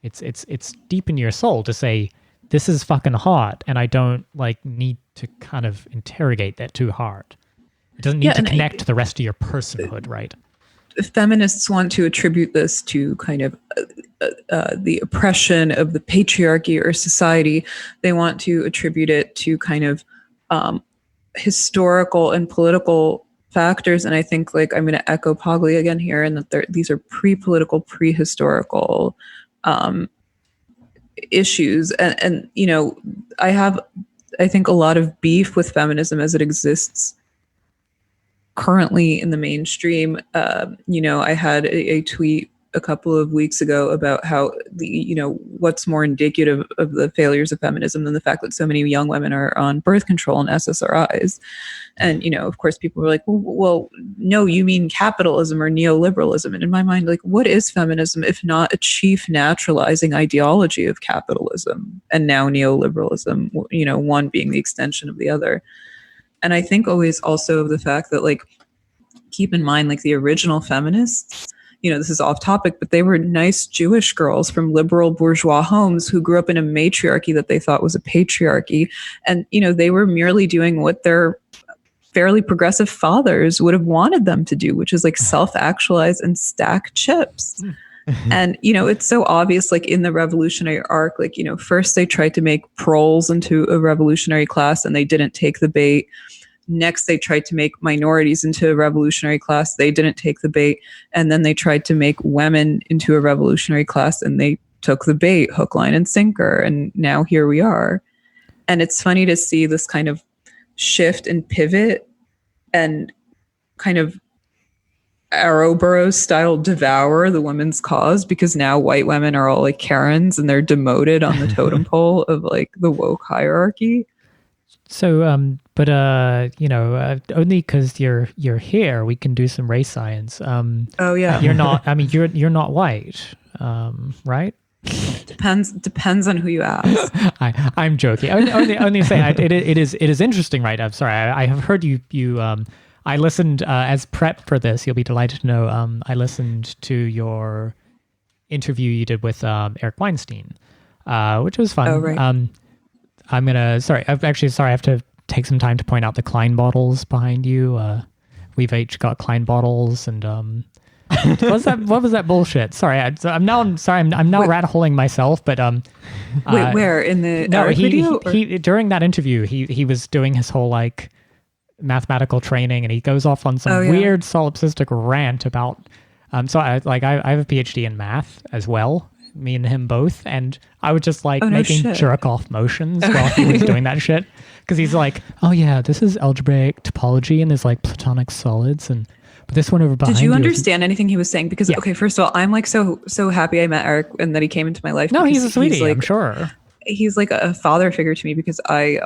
it's deep in your soul to say this is fucking hot, and I don't like need to kind of interrogate that too hard. It doesn't need to connect to the rest of your personhood, right? Feminists want to attribute this to kind of the oppression of the patriarchy or society. They want to attribute it to kind of historical and political factors. And I think, like, I'm going to echo Pogli again here, and that these are pre-political, prehistorical issues. And you know, I think a lot of beef with feminism as it exists currently in the mainstream. You know, I had a tweet a couple of weeks ago about how what's more indicative of the failures of feminism than the fact that so many young women are on birth control and SSRIs. And, you know, of course, people were like, well, no, you mean capitalism or neoliberalism. And in my mind, like, what is feminism if not a chief naturalizing ideology of capitalism and now neoliberalism, you know, one being the extension of the other. And I think always also of the fact that, like, keep in mind, like, the original feminists, you know, this is off topic, but they were nice Jewish girls from liberal bourgeois homes who grew up in a matriarchy that they thought was a patriarchy. And, you know, they were merely doing what their fairly progressive fathers would have wanted them to do, which is like self-actualize and stack chips. And, you know, it's so obvious, like in the revolutionary arc, like, you know, first they tried to make proles into a revolutionary class and they didn't take the bait. Next, they tried to make minorities into a revolutionary class. They didn't take the bait. And then they tried to make women into a revolutionary class and they took the bait, hook, line, and sinker. And now here we are. And it's funny to see this kind of shift and pivot and kind of Arrowborough style devour the women's cause, because now white women are all like Karens and they're demoted on the totem pole of like the woke hierarchy. So, but you know, only because you're here, we can do some race science. Oh yeah, you're not. I mean, you're not white, right? Depends on who you ask. I'm joking. Only saying it is interesting, right? I'm sorry. I have heard you. I listened as prep for this. You'll be delighted to know. I listened to your interview you did with Eric Weinstein, which was fun. Oh right. I'm gonna. Sorry. I have to take some time to point out the Klein bottles behind you. We've each got Klein bottles, and what was that bullshit? Sorry, I'm now rat holing myself. But wait, where in the video? He during that interview, he was doing his whole like mathematical training, and he goes off on some weird solipsistic rant about. So I have a PhD in math as well. Me and him both, and I would just like making jerk off motions while he was doing that shit, because he's like, oh yeah, this is algebraic topology and there's like platonic solids, and but this one over behind. Did you understand anything he was saying? Because okay, first of all, I'm like so happy I met Eric and that he came into my life. No, he's a sweetie. Like, I'm sure he's like a father figure to me, because I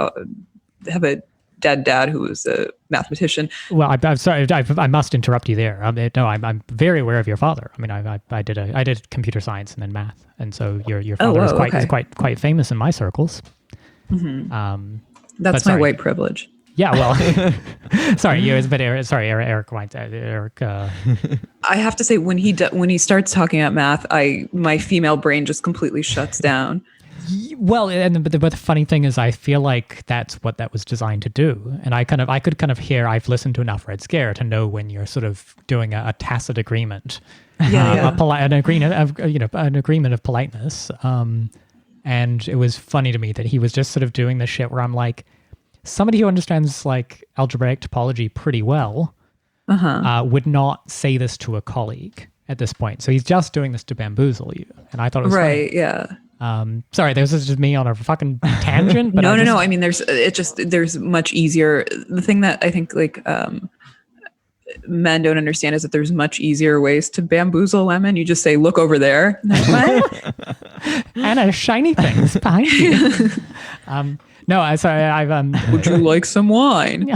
have a dead dad who was a mathematician. Well, I'm sorry, I must interrupt you there. I'm very aware of your father. I mean, I did computer science and then math, and so your father is quite famous in my circles. Mm-hmm. That's my white privilege. Yeah, well, sorry, Eric Weinstein. Eric. I have to say, when he starts talking about math, my female brain just completely shuts down. Well, but the funny thing is, I feel like that's what that was designed to do, and I could kind of hear. I've listened to enough Red Scare to know when you're sort of doing a tacit agreement, an agreement of politeness. And it was funny to me that he was just sort of doing this shit where I'm like, somebody who understands like algebraic topology pretty well would not say this to a colleague at this point. So he's just doing this to bamboozle you, and I thought it was right, funny. yeah. Sorry, this is just me on a fucking tangent. But no. I mean, there's much easier. The thing that I think like men don't understand is that there's much easier ways to bamboozle women. You just say, "Look over there." What? Anna, shiny things behind you. No, I've. Would you like some wine?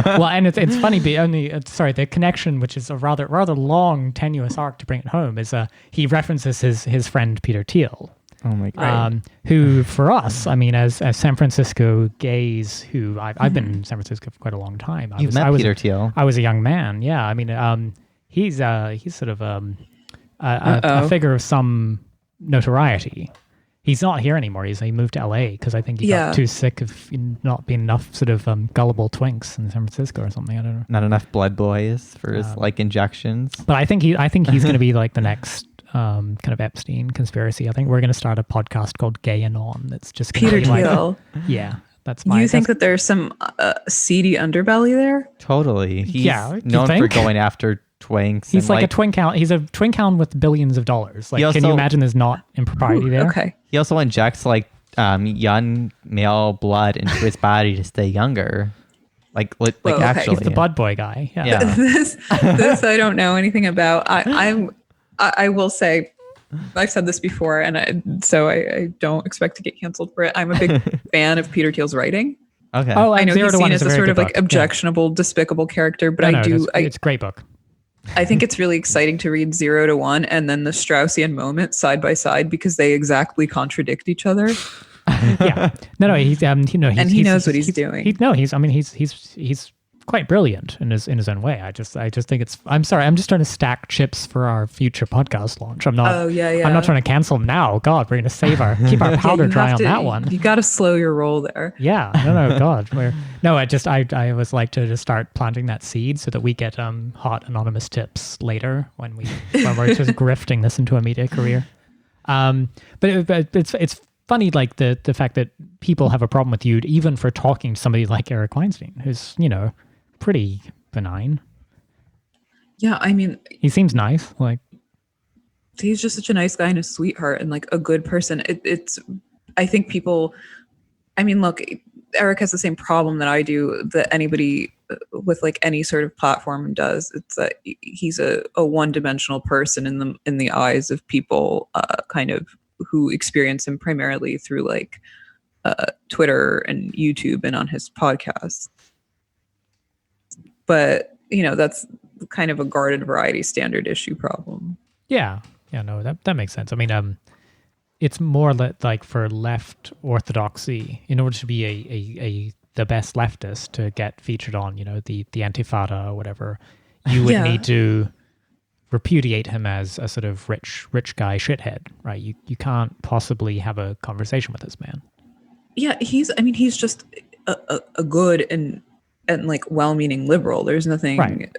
Well, and it's funny. The connection, which is a rather long, tenuous arc to bring it home, is he references his friend Peter Thiel. Oh my God. Who for us, I mean, as San Francisco gays, who I've been in San Francisco for quite a long time. You've met Peter Thiel. I was a young man. Yeah, I mean, he's sort of a figure of some notoriety He's not here anymore. He moved to LA because I think he got too sick of not being enough sort of gullible twinks in San Francisco or something. I don't know. Not enough blood boys for his injections. But I think he's going to be like the next kind of Epstein conspiracy. I think we're going to start a podcast called Gay and On. That's just Peter Thiel. Yeah, that's my. You think that there's some seedy underbelly there? Totally. He's known for going after twinks. He's like a twink hound. He's a twink hound with billions of dollars. Like, can you imagine there's not impropriety there? Okay. He also injects like young male blood into his body to stay younger. Actually, he's the bud boy guy. Yeah. this I don't know anything about. I will say, I've said this before, and I don't expect to get canceled for it. I'm a big fan of Peter Thiel's writing. Okay. Oh, I know he's seen as a sort of like objectionable, despicable character, but it's a great book. I think it's really exciting to read 0 to 1 and then the Straussian moment side by side because they exactly contradict each other. Yeah. No, he's he knows what he's doing. He's quite brilliant in his own way. I just think I'm sorry, I'm just trying to stack chips for our future podcast launch. I'm not I'm not trying to cancel him now. God, we're gonna keep our powder dry on that one. You got to slow your roll there. Yeah. No, God. I always like to just start planting that seed so that we get hot anonymous tips later when we're just grifting this into a media career. But it's funny, like the fact that people have a problem with you even for talking to somebody like Eric Weinstein, who's, pretty benign. Yeah, I mean, he seems nice. Like, he's just such a nice guy and a sweetheart and like a good person. I think people, I mean, look, Eric has the same problem that I do, that anybody with like any sort of platform does. It's that he's a one-dimensional person in the eyes of people, kind of who experience him primarily through like Twitter and YouTube and on his podcast. But, that's kind of a garden variety standard issue problem. Yeah. Yeah, no, that makes sense. I mean, it's more like for left orthodoxy, in order to be the best leftist to get featured on, the Antifada or whatever, you would need to repudiate him as a sort of rich guy shithead, right? You can't possibly have a conversation with this man. Yeah, he's just a good and like well-meaning liberal. There's nothing. Right.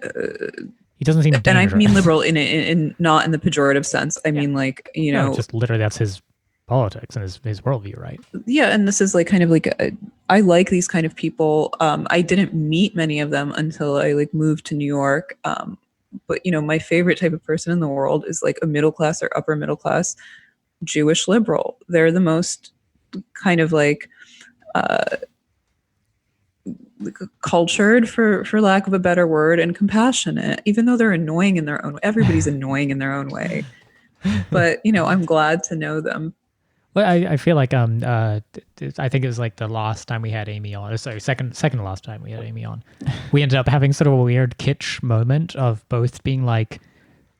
He doesn't seem dangerous. And I mean liberal in not in the pejorative sense. I mean like just literally that's his politics and his worldview, right? Yeah, and this is like kind of like I like these kind of people. I didn't meet many of them until I like moved to New York. But my favorite type of person in the world is like a middle class or upper middle class Jewish liberal. They're the most kind of like cultured, for lack of a better word, and compassionate, even though they're annoying in their own way. Everybody's annoying in their own way. But, I'm glad to know them. Well, I feel like I think it was like the last time we had Amy on. Sorry, second to last time we had Amy on. We ended up having sort of a weird kitsch moment of both being like,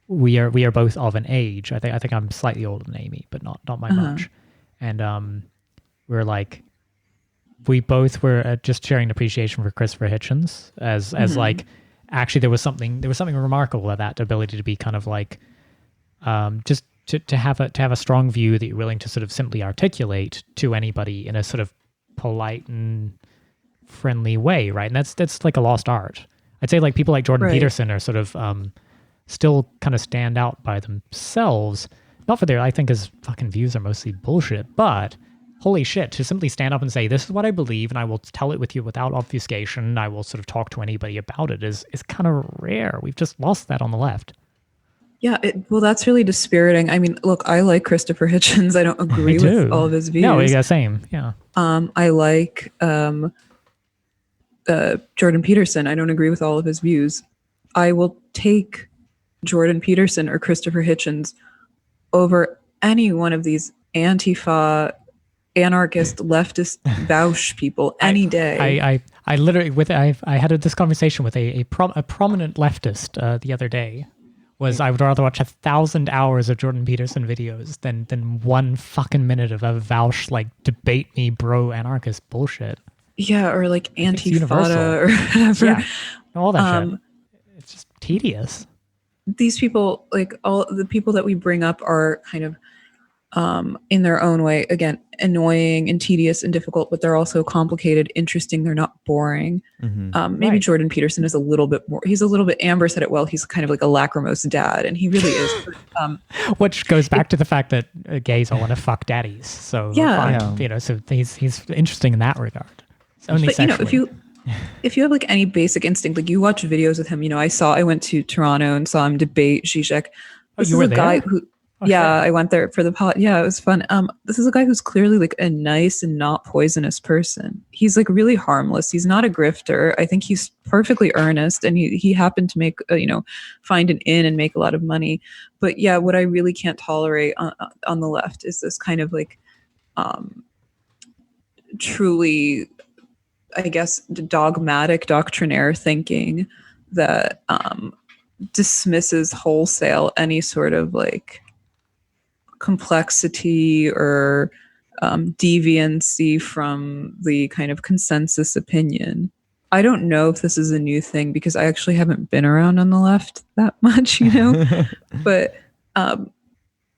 we are both of an age. I think I'm slightly older than Amy, but not by much. And we're like, we both were just sharing appreciation for Christopher Hitchens as like, actually there was something remarkable about that ability to be kind of like, just to have a strong view that you're willing to sort of simply articulate to anybody in a sort of polite and friendly way, right? And that's like a lost art. I'd say like people like Jordan Peterson are sort of still kind of stand out by themselves, not for I think his fucking views are mostly bullshit, but holy shit, to simply stand up and say, this is what I believe and I will tell it with you without obfuscation, I will sort of talk to anybody about it is kind of rare. We've just lost that on the left. Yeah, well, that's really dispiriting. I mean, look, I like Christopher Hitchens. I don't agree with all of his views. No, yeah, same. Yeah. I like Jordan Peterson. I don't agree with all of his views. I will take Jordan Peterson or Christopher Hitchens over any one of these Antifa, anarchist, leftist, Vaush people any day. I literally I had this conversation with a prominent leftist the other day. I would rather watch 1,000 hours of Jordan Peterson videos than 1 fucking minute of a Vaush like debate me bro anarchist bullshit. Yeah, or like Antifada or whatever. Yeah, all that shit. It's just tedious. These people, like all the people that we bring up, are kind of in their own way, again, annoying and tedious and difficult, but they're also complicated, interesting. They're not boring. Maybe Right. Jordan Peterson is a little bit more, he's a little bit, Amber said it well, he's kind of like a lachrymose dad, and he really is. But, Which goes back to the fact that gays all want to fuck daddies. So Yeah. fine, you know, so he's interesting in that regard. It's only but you know, sexually. if you have like any basic instinct, like you watch videos with him, you know, I went to Toronto and saw him debate Zizek. This you is were a guy there? who, Oh, yeah, shit. I went there for the pod. Yeah, it was fun. This is a guy who's clearly like a nice and not poisonous person. He's like really harmless. He's not a grifter. I think he's perfectly earnest, and he happened to make you know, find an inn and make a lot of money. But yeah, what I really can't tolerate on the left is this kind of like truly, I guess, dogmatic doctrinaire thinking that dismisses wholesale any sort of like complexity or deviancy from the kind of consensus opinion. I don't know if this is a new thing because I actually haven't been around on the left that much, you know, but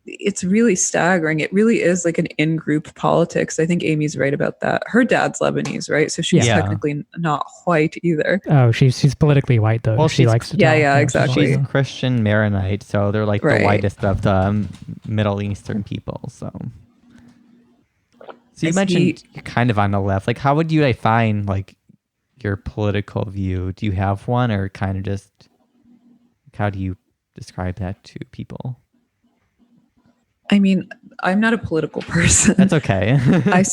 it's really staggering. It really is like an in-group politics. I think Amy's right about that. Her dad's Lebanese, right? So she's Yeah. technically not white either. Oh, she's politically white though. Well, she she's- likes to Yeah, tell, yeah, she's exactly. white. She's Christian Maronite, so they're like Right. the whitest of the Middle Eastern people. So you Is mentioned you're kind of on the left. Like, how would you define like your political view? Do you have one, or kind of just how do you describe that to people? I mean, I'm not a political person. That's okay. I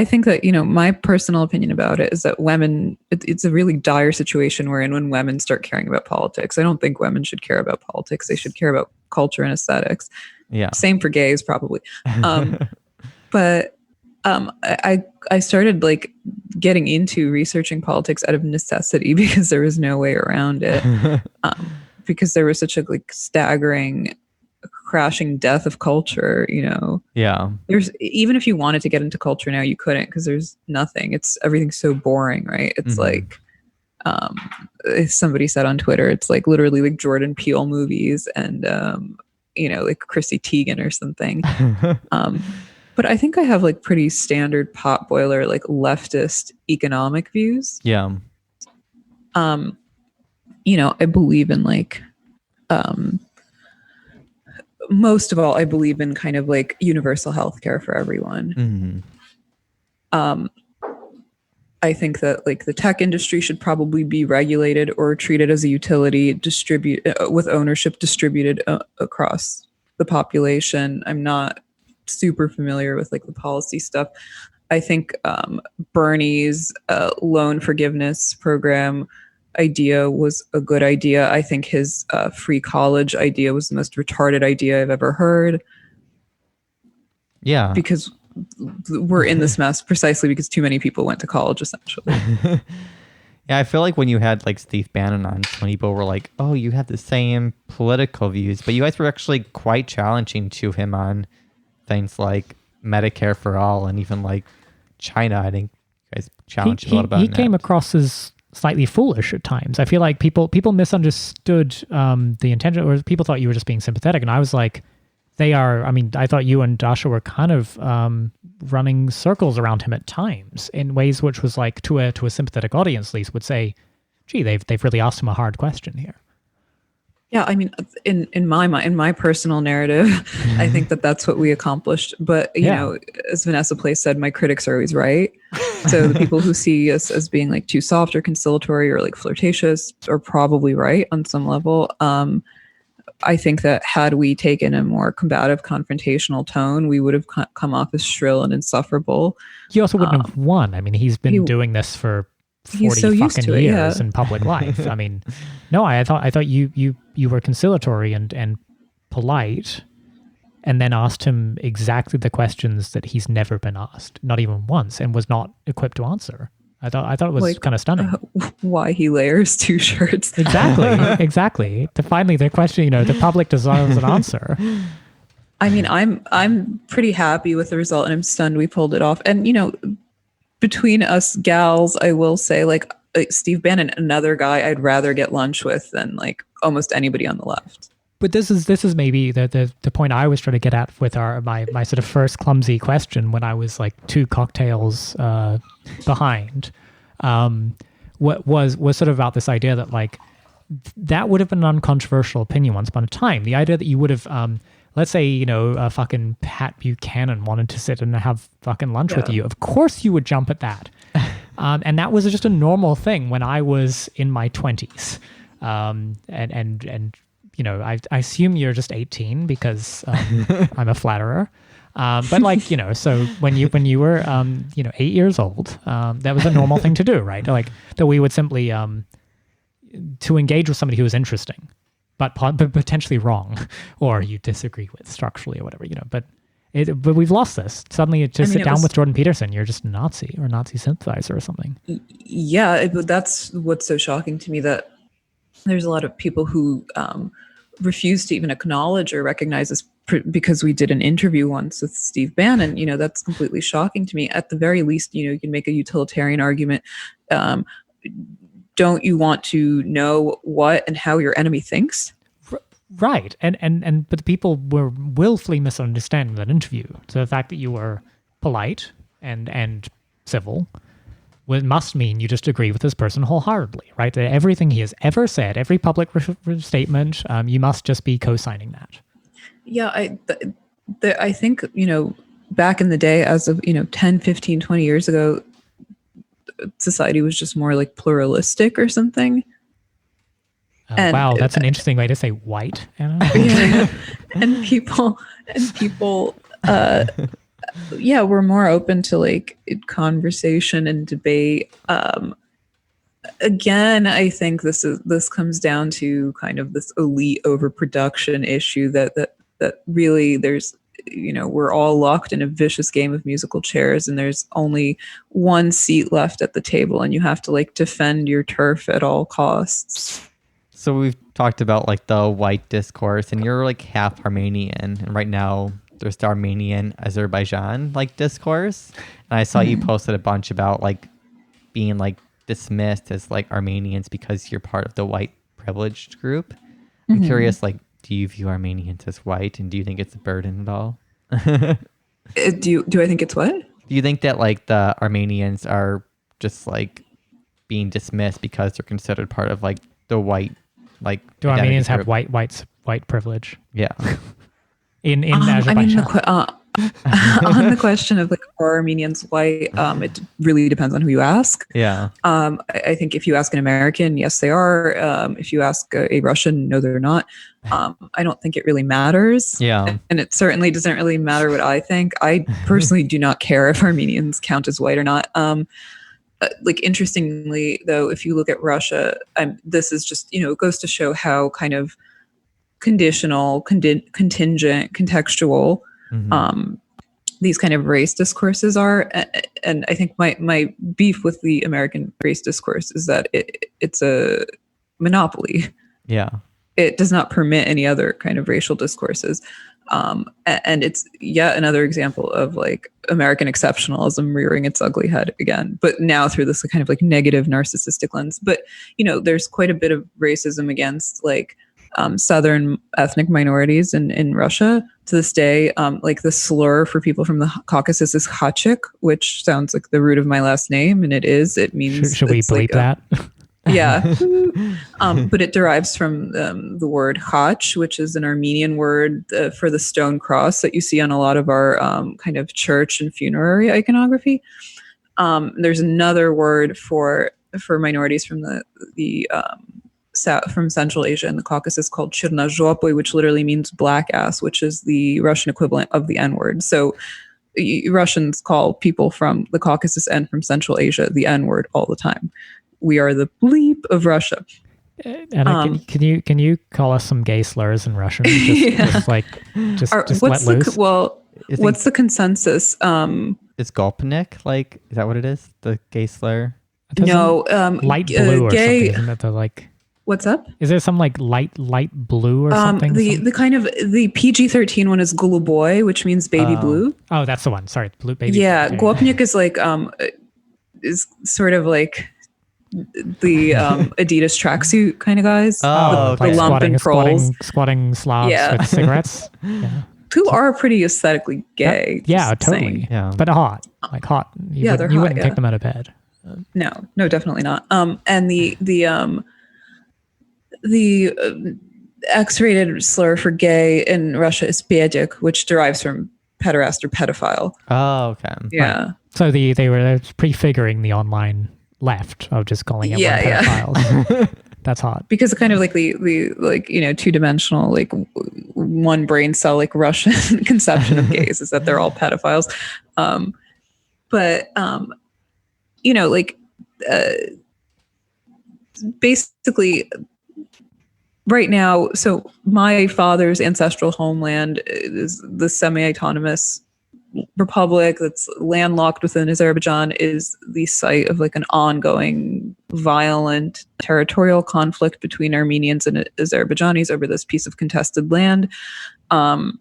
think that, you know, my personal opinion about it is that women, it's a really dire situation we're in when women start caring about politics. I don't think women should care about politics. They should care about culture and aesthetics. Yeah. Same for gays, probably. But I started like getting into researching politics out of necessity because there was no way around it. Because there was such a like staggering crashing death of culture, you know. Yeah. There's, even if you wanted to get into culture now, you couldn't because there's nothing. It's everything's so boring, right? It's like somebody said on Twitter, it's like literally like Jordan Peele movies and you know, like Chrissy Teigen or something. But I think I have like pretty standard potboiler like leftist economic views. Yeah. You know, I believe in like most of all, I believe in kind of like universal healthcare for everyone. I think that like the tech industry should probably be regulated or treated as a utility, with ownership distributed across the population. I'm not super familiar with like the policy stuff. I think Bernie's loan forgiveness program idea was a good idea. I think his free college idea was the most retarded idea I've ever heard. Yeah. Because we're in this mess precisely because too many people went to college, essentially. Yeah, I feel like when you had like Steve Bannon on, some people were like, "Oh, you have the same political views," but you guys were actually quite challenging to him on things like Medicare for all and even like China. I think you guys challenged a lot about he that. came across as slightly foolish at times. I feel like people misunderstood the intention, or people thought you were just being sympathetic, and I was like, they are. I mean, I thought you and Dasha were kind of running circles around him at times in ways which was like to a sympathetic audience at least would say, "Gee, they've really asked him a hard question here." Yeah, I mean, in my mind, in my personal narrative, I think that that's what we accomplished. But you know, as Vanessa Place said, my critics are always right. So the people who see us as being like too soft or conciliatory or like flirtatious are probably right on some level. I think that had we taken a more combative, confrontational tone, we would have come off as shrill and insufferable. He also wouldn't have won. I mean, he's been doing this for 40 so used fucking to it, years yeah. in public life. I mean, no, I thought you were conciliatory and polite, and then asked him exactly the questions that he's never been asked, not even once, and was not equipped to answer. I thought it was Like, kind of stunning. Why he layers two shirts? Exactly. Finally, the question, you know, the public deserves an answer. I mean, I'm pretty happy with the result, and I'm stunned we pulled it off. And you know, between us gals, I will say, like Steve Bannon, another guy I'd rather get lunch with than like almost anybody on the left. But this is maybe the point I was trying to get at with my sort of first clumsy question when I was like 2 cocktails behind. What was sort of about this idea that like that would have been an uncontroversial opinion once upon a time. The idea that you would have, let's say, fucking Pat Buchanan wanted to sit and have fucking lunch with you. Of course you would jump at that. And that was just a normal thing when I was in my 20s. I assume you're just 18 because I'm a flatterer. But like, so when you were, 8 years old, that was a normal thing to do, right? Like that we would simply, to engage with somebody who was interesting, but potentially wrong, or you disagree with structurally or whatever, but we've lost this. Suddenly to sit down with Jordan Peterson, you're just a Nazi or Nazi sympathizer or something. Yeah. That's what's so shocking to me, that there's a lot of people who, refuse to even acknowledge or recognize this because we did an interview once with Steve Bannon. That's completely shocking to me. At the very least, you can make a utilitarian argument. Don't you want to know what and how your enemy thinks? Right. And but the people were willfully misunderstanding that interview. So the fact that you were polite and civil must mean you just agree with this person wholeheartedly, right? That everything he has ever said, every public statement, you must just be co-signing that. Yeah, I think, back in the day, as of, 10, 15, 20 years ago, society was just more like pluralistic or something. Wow, that's an interesting way to say white, Anna. Yeah. and people we're more open to like conversation and debate. Again, I think this comes down to kind of this elite overproduction issue that really there's, we're all locked in a vicious game of musical chairs, and there's only one seat left at the table, and you have to like defend your turf at all costs. So we've talked about like the white discourse, and you're like half Armenian, and right now there's the Armenian Azerbaijan like discourse. And I saw you posted a bunch about like being like dismissed as like Armenians because you're part of the white privileged group. I'm curious, like, do you view Armenians as white, and do you think it's a burden at all? Do I think it's what? Do you think that like the Armenians are just like being dismissed because they're considered part of like the white, like, do Armenians have white privilege? Yeah. In Azerbaijan. On the question of like, are Armenians white, it really depends on who you ask. Yeah. I think if you ask an American, yes, they are. If you ask a Russian, no, they're not. I don't think it really matters. Yeah. And it certainly doesn't really matter what I think. I personally do not care if Armenians count as white or not. Like, interestingly, though, if you look at Russia, this is just, it goes to show how kind of conditional, contingent, contextual these kind of race discourses are. And I think my beef with the American race discourse is that it's a monopoly. Yeah. It does not permit any other kind of racial discourses. And it's yet another example of like American exceptionalism rearing its ugly head again, but now through this kind of like negative narcissistic lens. But, there's quite a bit of racism against like Southern ethnic minorities in Russia to this day. Like the slur for people from the Caucasus is Khachik, which sounds like the root of my last name. And it means... Should we bleep that? Yeah. But it derives from the word khach, which is an Armenian word for the stone cross that you see on a lot of our kind of church and funerary iconography. There's another word for minorities from the from Central Asia and the Caucasus called chernozhopoy, which literally means black ass, which is the Russian equivalent of the N-word. So Russians call people from the Caucasus and from Central Asia the N-word all the time. We are the bleep of Russia. And can you call us some gay slurs in Russian? Just let loose. What's the consensus? Is Golpnik like? Is that what it is? The gay slur? No, light blue or gay, something. Isn't that the like? What's up? Is there some like light blue or something? The kind of the PG-13 one is goluboy, which means baby blue. Oh, that's the one. Sorry, blue baby. Yeah, blue. Golpnik is like is sort of like Adidas tracksuit kind of guys. Oh, the lump and proles. Squatting Slavs with cigarettes. Yeah. Who are pretty aesthetically gay. Yeah, totally. Saying. Yeah. But hot. Like hot. You wouldn't kick them out of bed. No, definitely not. And the X-rated slur for gay in Russia is pedik, which derives from pederast or pedophile. Oh, okay. Yeah. Right. So they were prefiguring the online left of just calling everyone pedophiles. That's hot. Because kind of like the like, two-dimensional, like one brain cell, like Russian conception of gays is that they're all pedophiles. Basically right now, so my father's ancestral homeland is the semi-autonomous republic that's landlocked within Azerbaijan, is the site of like an ongoing violent territorial conflict between Armenians and Azerbaijanis over this piece of contested land. And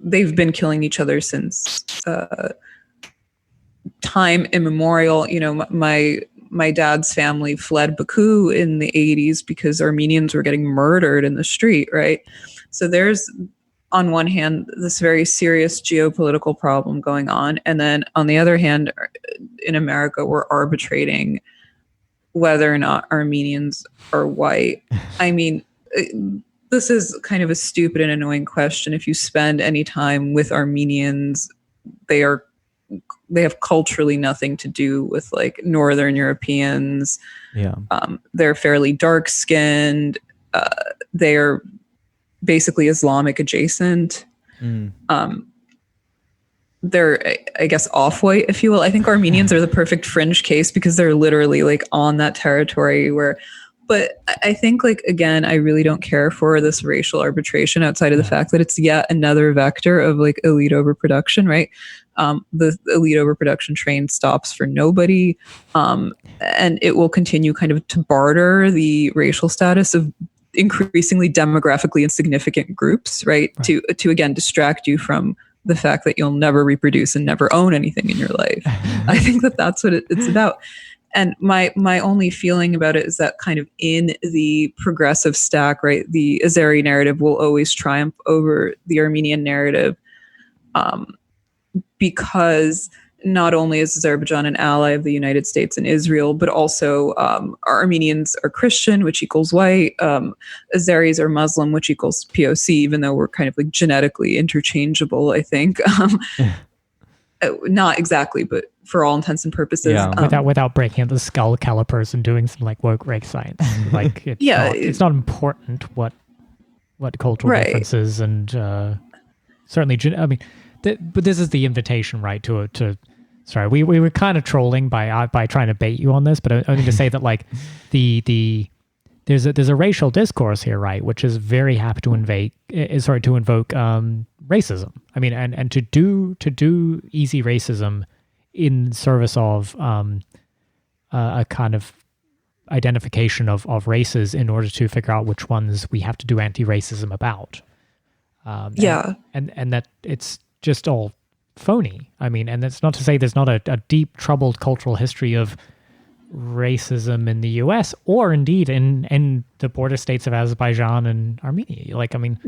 they've been killing each other since time immemorial. My dad's family fled Baku in the 80s because Armenians were getting murdered in the street, right? So there's, on one hand, this very serious geopolitical problem going on. And then on the other hand, in America, we're arbitrating whether or not Armenians are white. I mean, this is kind of a stupid and annoying question. If you spend any time with Armenians, they have culturally nothing to do with like Northern Europeans. Yeah. They're fairly dark skinned. They're basically Islamic adjacent. They're, I guess, off-white, if you will. I think Armenians are the perfect fringe case because they're literally like on that territory but I think, like, again, I really don't care for this racial arbitration outside of the fact that it's yet another vector of like elite overproduction, right? The elite overproduction train stops for nobody. And it will continue kind of to barter the racial status of increasingly demographically insignificant groups, right? To again, distract you from the fact that you'll never reproduce and never own anything in your life. I think that's what it's about. And my only feeling about it is that kind of in the progressive stack, right, the Azeri narrative will always triumph over the Armenian narrative, because not only is Azerbaijan an ally of the United States and Israel, but also Armenians are Christian, which equals white. Azeris are Muslim, which equals POC, even though we're kind of like genetically interchangeable, I think. Not exactly, but for all intents and purposes. Yeah. Without breaking the skull calipers and doing some like woke race science. Like it's not important what cultural differences and certainly, I mean, but this is the invitation, right? To sorry, we were kind of trolling by trying to bait you on this, but only to say that like there's a racial discourse here, right, which is very happy to invoke racism. I mean, and to do easy racism in service of a kind of identification of races in order to figure out which ones we have to do anti-racism about. And that it's just all phony. I mean, and that's not to say there's not a deep, troubled cultural history of racism in the U.S. or indeed in the border states of Azerbaijan and Armenia. Like, I mean,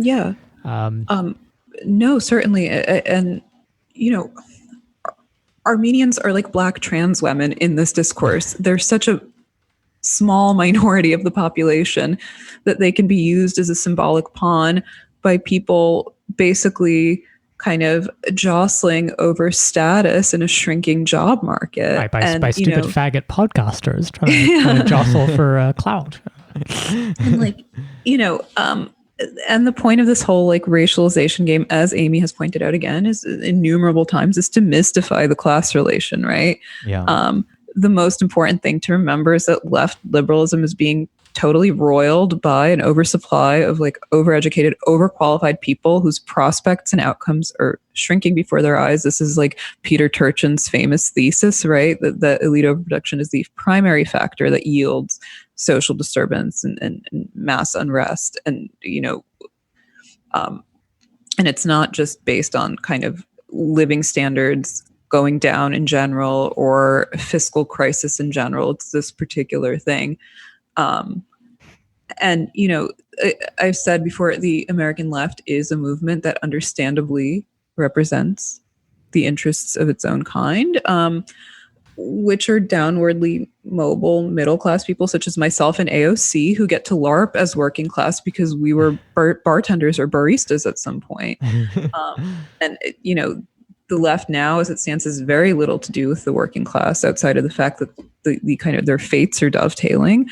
no, certainly, and Armenians are like Black trans women in this discourse. They're such a small minority of the population that they can be used as a symbolic pawn by people basically kind of jostling over status in a shrinking job market. Right, by stupid faggot podcasters trying to jostle for clout. And like, and the point of this whole like racialization game, as Amy has pointed out again, is innumerable times, is to mystify the class relation, right? Yeah. The most important thing to remember is that left liberalism is being totally roiled by an oversupply of like overeducated, overqualified people whose prospects and outcomes are shrinking before their eyes. This is like Peter Turchin's famous thesis, right? That elite overproduction is the primary factor that yields social disturbance and mass unrest. And, and it's not just based on kind of living standards going down in general or fiscal crisis in general. It's this particular thing. And, you know, I've said before, the American left is a movement that understandably represents the interests of its own kind, which are downwardly mobile middle-class people such as myself and AOC, who get to LARP as working class because we were bartenders or baristas at some point. And, you know, the left now, as it stands, has very little to do with the working class outside of the fact that the kind of their fates are dovetailing,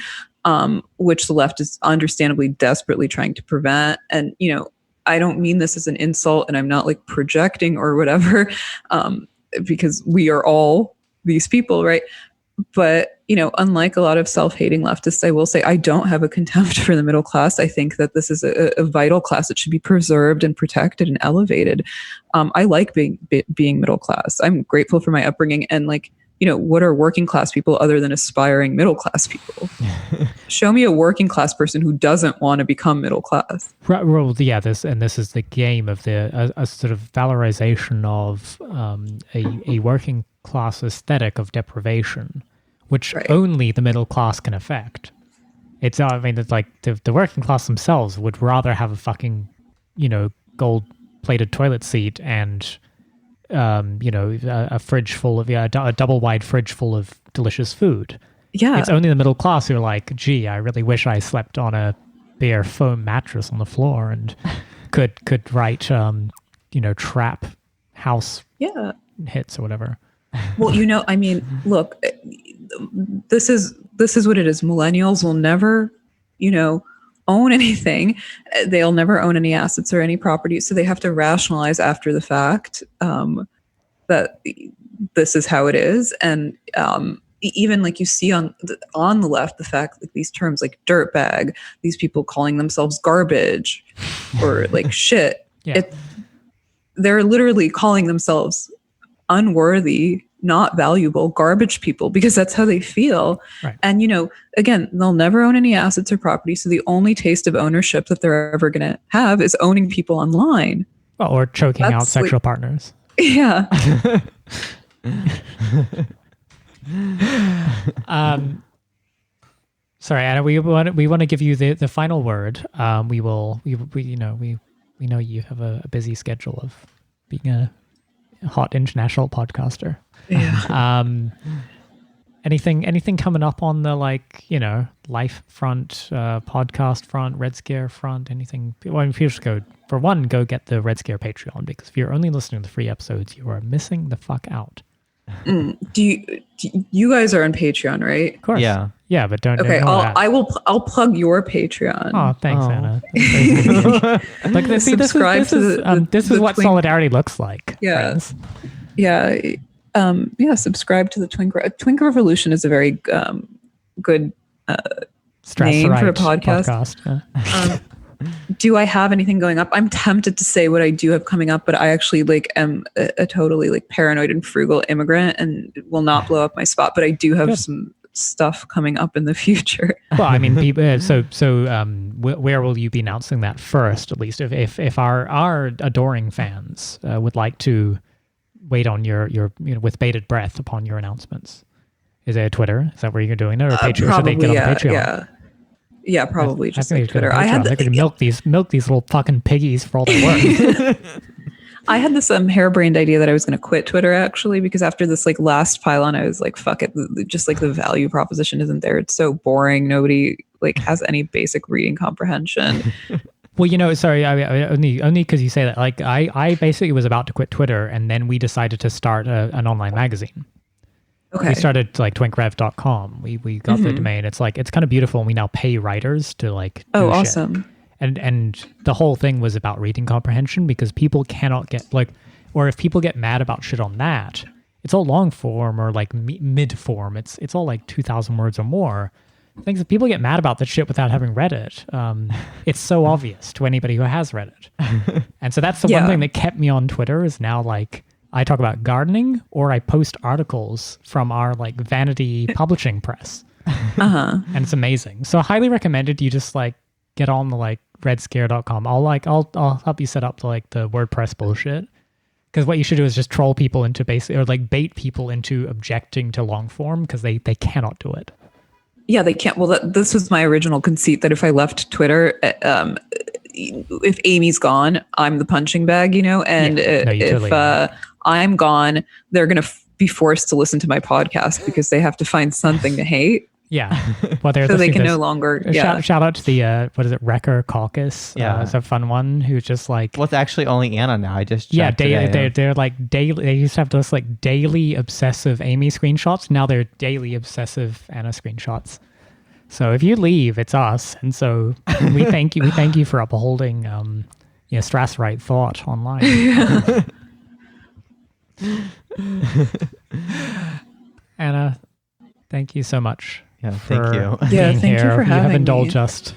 which the left is understandably desperately trying to prevent. And, you know, I don't mean this as an insult, and I'm not like projecting or whatever, because we are all these people, right? But, you know, unlike a lot of self-hating leftists, I will say I don't have a contempt for the middle class. I think that this is a vital class that should be preserved and protected and elevated. I like being middle class. I'm grateful for my upbringing. And like, you know, what are working class people other than aspiring middle class people? Show me a working class person who doesn't want to become middle class. Right, well, yeah, this is the game of a sort of valorization of a working class aesthetic of deprivation, which only the middle class can affect. It's I mean, it's like the working class themselves would rather have a fucking, you know, gold-plated toilet seat and you know, a fridge full of a double wide fridge full of delicious food. Yeah, it's only the middle class who are like, gee, I really wish I slept on a bare foam mattress on the floor and could write you know, trap house hits or whatever. Well, you know, I mean, look, this is what it is. Millennials will never, you know, own anything. They'll never own any assets or any property. So they have to rationalize after the fact that this is how it is. And even like you see on the left, the fact that these terms like dirtbag, these people calling themselves garbage or like shit, they're literally calling themselves unworthy, not valuable, garbage people, because that's how they feel. Right. And, you know, again, they'll never own any assets or property. So the only taste of ownership that they're ever going to have is owning people online. Well, or choking out sexual partners. Yeah. Sorry, Anna, we want to give you the final word. We know you have a busy schedule of being a hot international podcaster. Yeah. Anything coming up on the, like, you know, life front, podcast front, Red Scare front, anything? Well, if you just go get the Red Scare Patreon, because if you're only listening to the free episodes, you are missing the fuck out. Do you guys are on Patreon, right? Of course. Yeah, but don't. Okay, I'll plug your Patreon. Oh, thanks, Anna. Like this is what solidarity looks like. Yeah. Friends. Yeah. Subscribe to the Twink Revolution is a very good name for a podcast. Do I have anything going up? I'm tempted to say what I do have coming up, but I actually am a totally like paranoid and frugal immigrant and will not blow up my spot. But I do have some stuff coming up in the future. Well, I mean, where will you be announcing that first? At least if our adoring fans would like to wait on your with bated breath upon your announcements. Is it a Twitter? Is that where you're doing it, or Patreon? Probably, should they get on Patreon? Yeah, probably just like Twitter. I had to milk these little fucking piggies for all they're worth. I had this harebrained idea that I was going to quit Twitter actually, because after this like last pylon, I was like, fuck it, just like the value proposition isn't there. It's so boring. Nobody like has any basic reading comprehension. Well, you know, sorry, I only because you say that. Like, I basically was about to quit Twitter, and then we decided to start an online magazine. Okay. We started like twinkrev.com. We got the domain. It's like, it's kind of beautiful. And we now pay writers to like do shit. Awesome. And the whole thing was about reading comprehension, because people cannot get like, or if people get mad about shit on that, it's all long form or like mid form. It's all like 2,000 words or more. Things that people get mad about that shit without having read it. It's so obvious to anybody who has read it. And so that's the one thing that kept me on Twitter, is now like I talk about gardening or I post articles from our like vanity publishing press. And it's amazing. So I highly recommended you just like get on the like redscare.com. I'll help you set up the like the WordPress bullshit. Because what you should do is just troll people into basically, or like bait people into objecting to long form because they cannot do it. Yeah, they can't. Well, this was my original conceit that if I left Twitter, if Amy's gone, I'm the punching bag, and if I'm gone, they're going to be forced to listen to my podcast because they have to find something to hate. Yeah. Well, so they can no longer. Yeah. Shout out to the what is it, Wrecker Caucus? Yeah, it's a fun one. Who's just like. Well, it's actually only Anna now. I just checked today. They're like daily. They used to have those like daily obsessive Amy screenshots. Now they're daily obsessive Anna screenshots. So if you leave, it's us, and so we thank you. We thank you for upholding, Strassrite thought online. Anna, thank you so much. Yeah, thank you. Yeah, thank you for having me. You have indulged us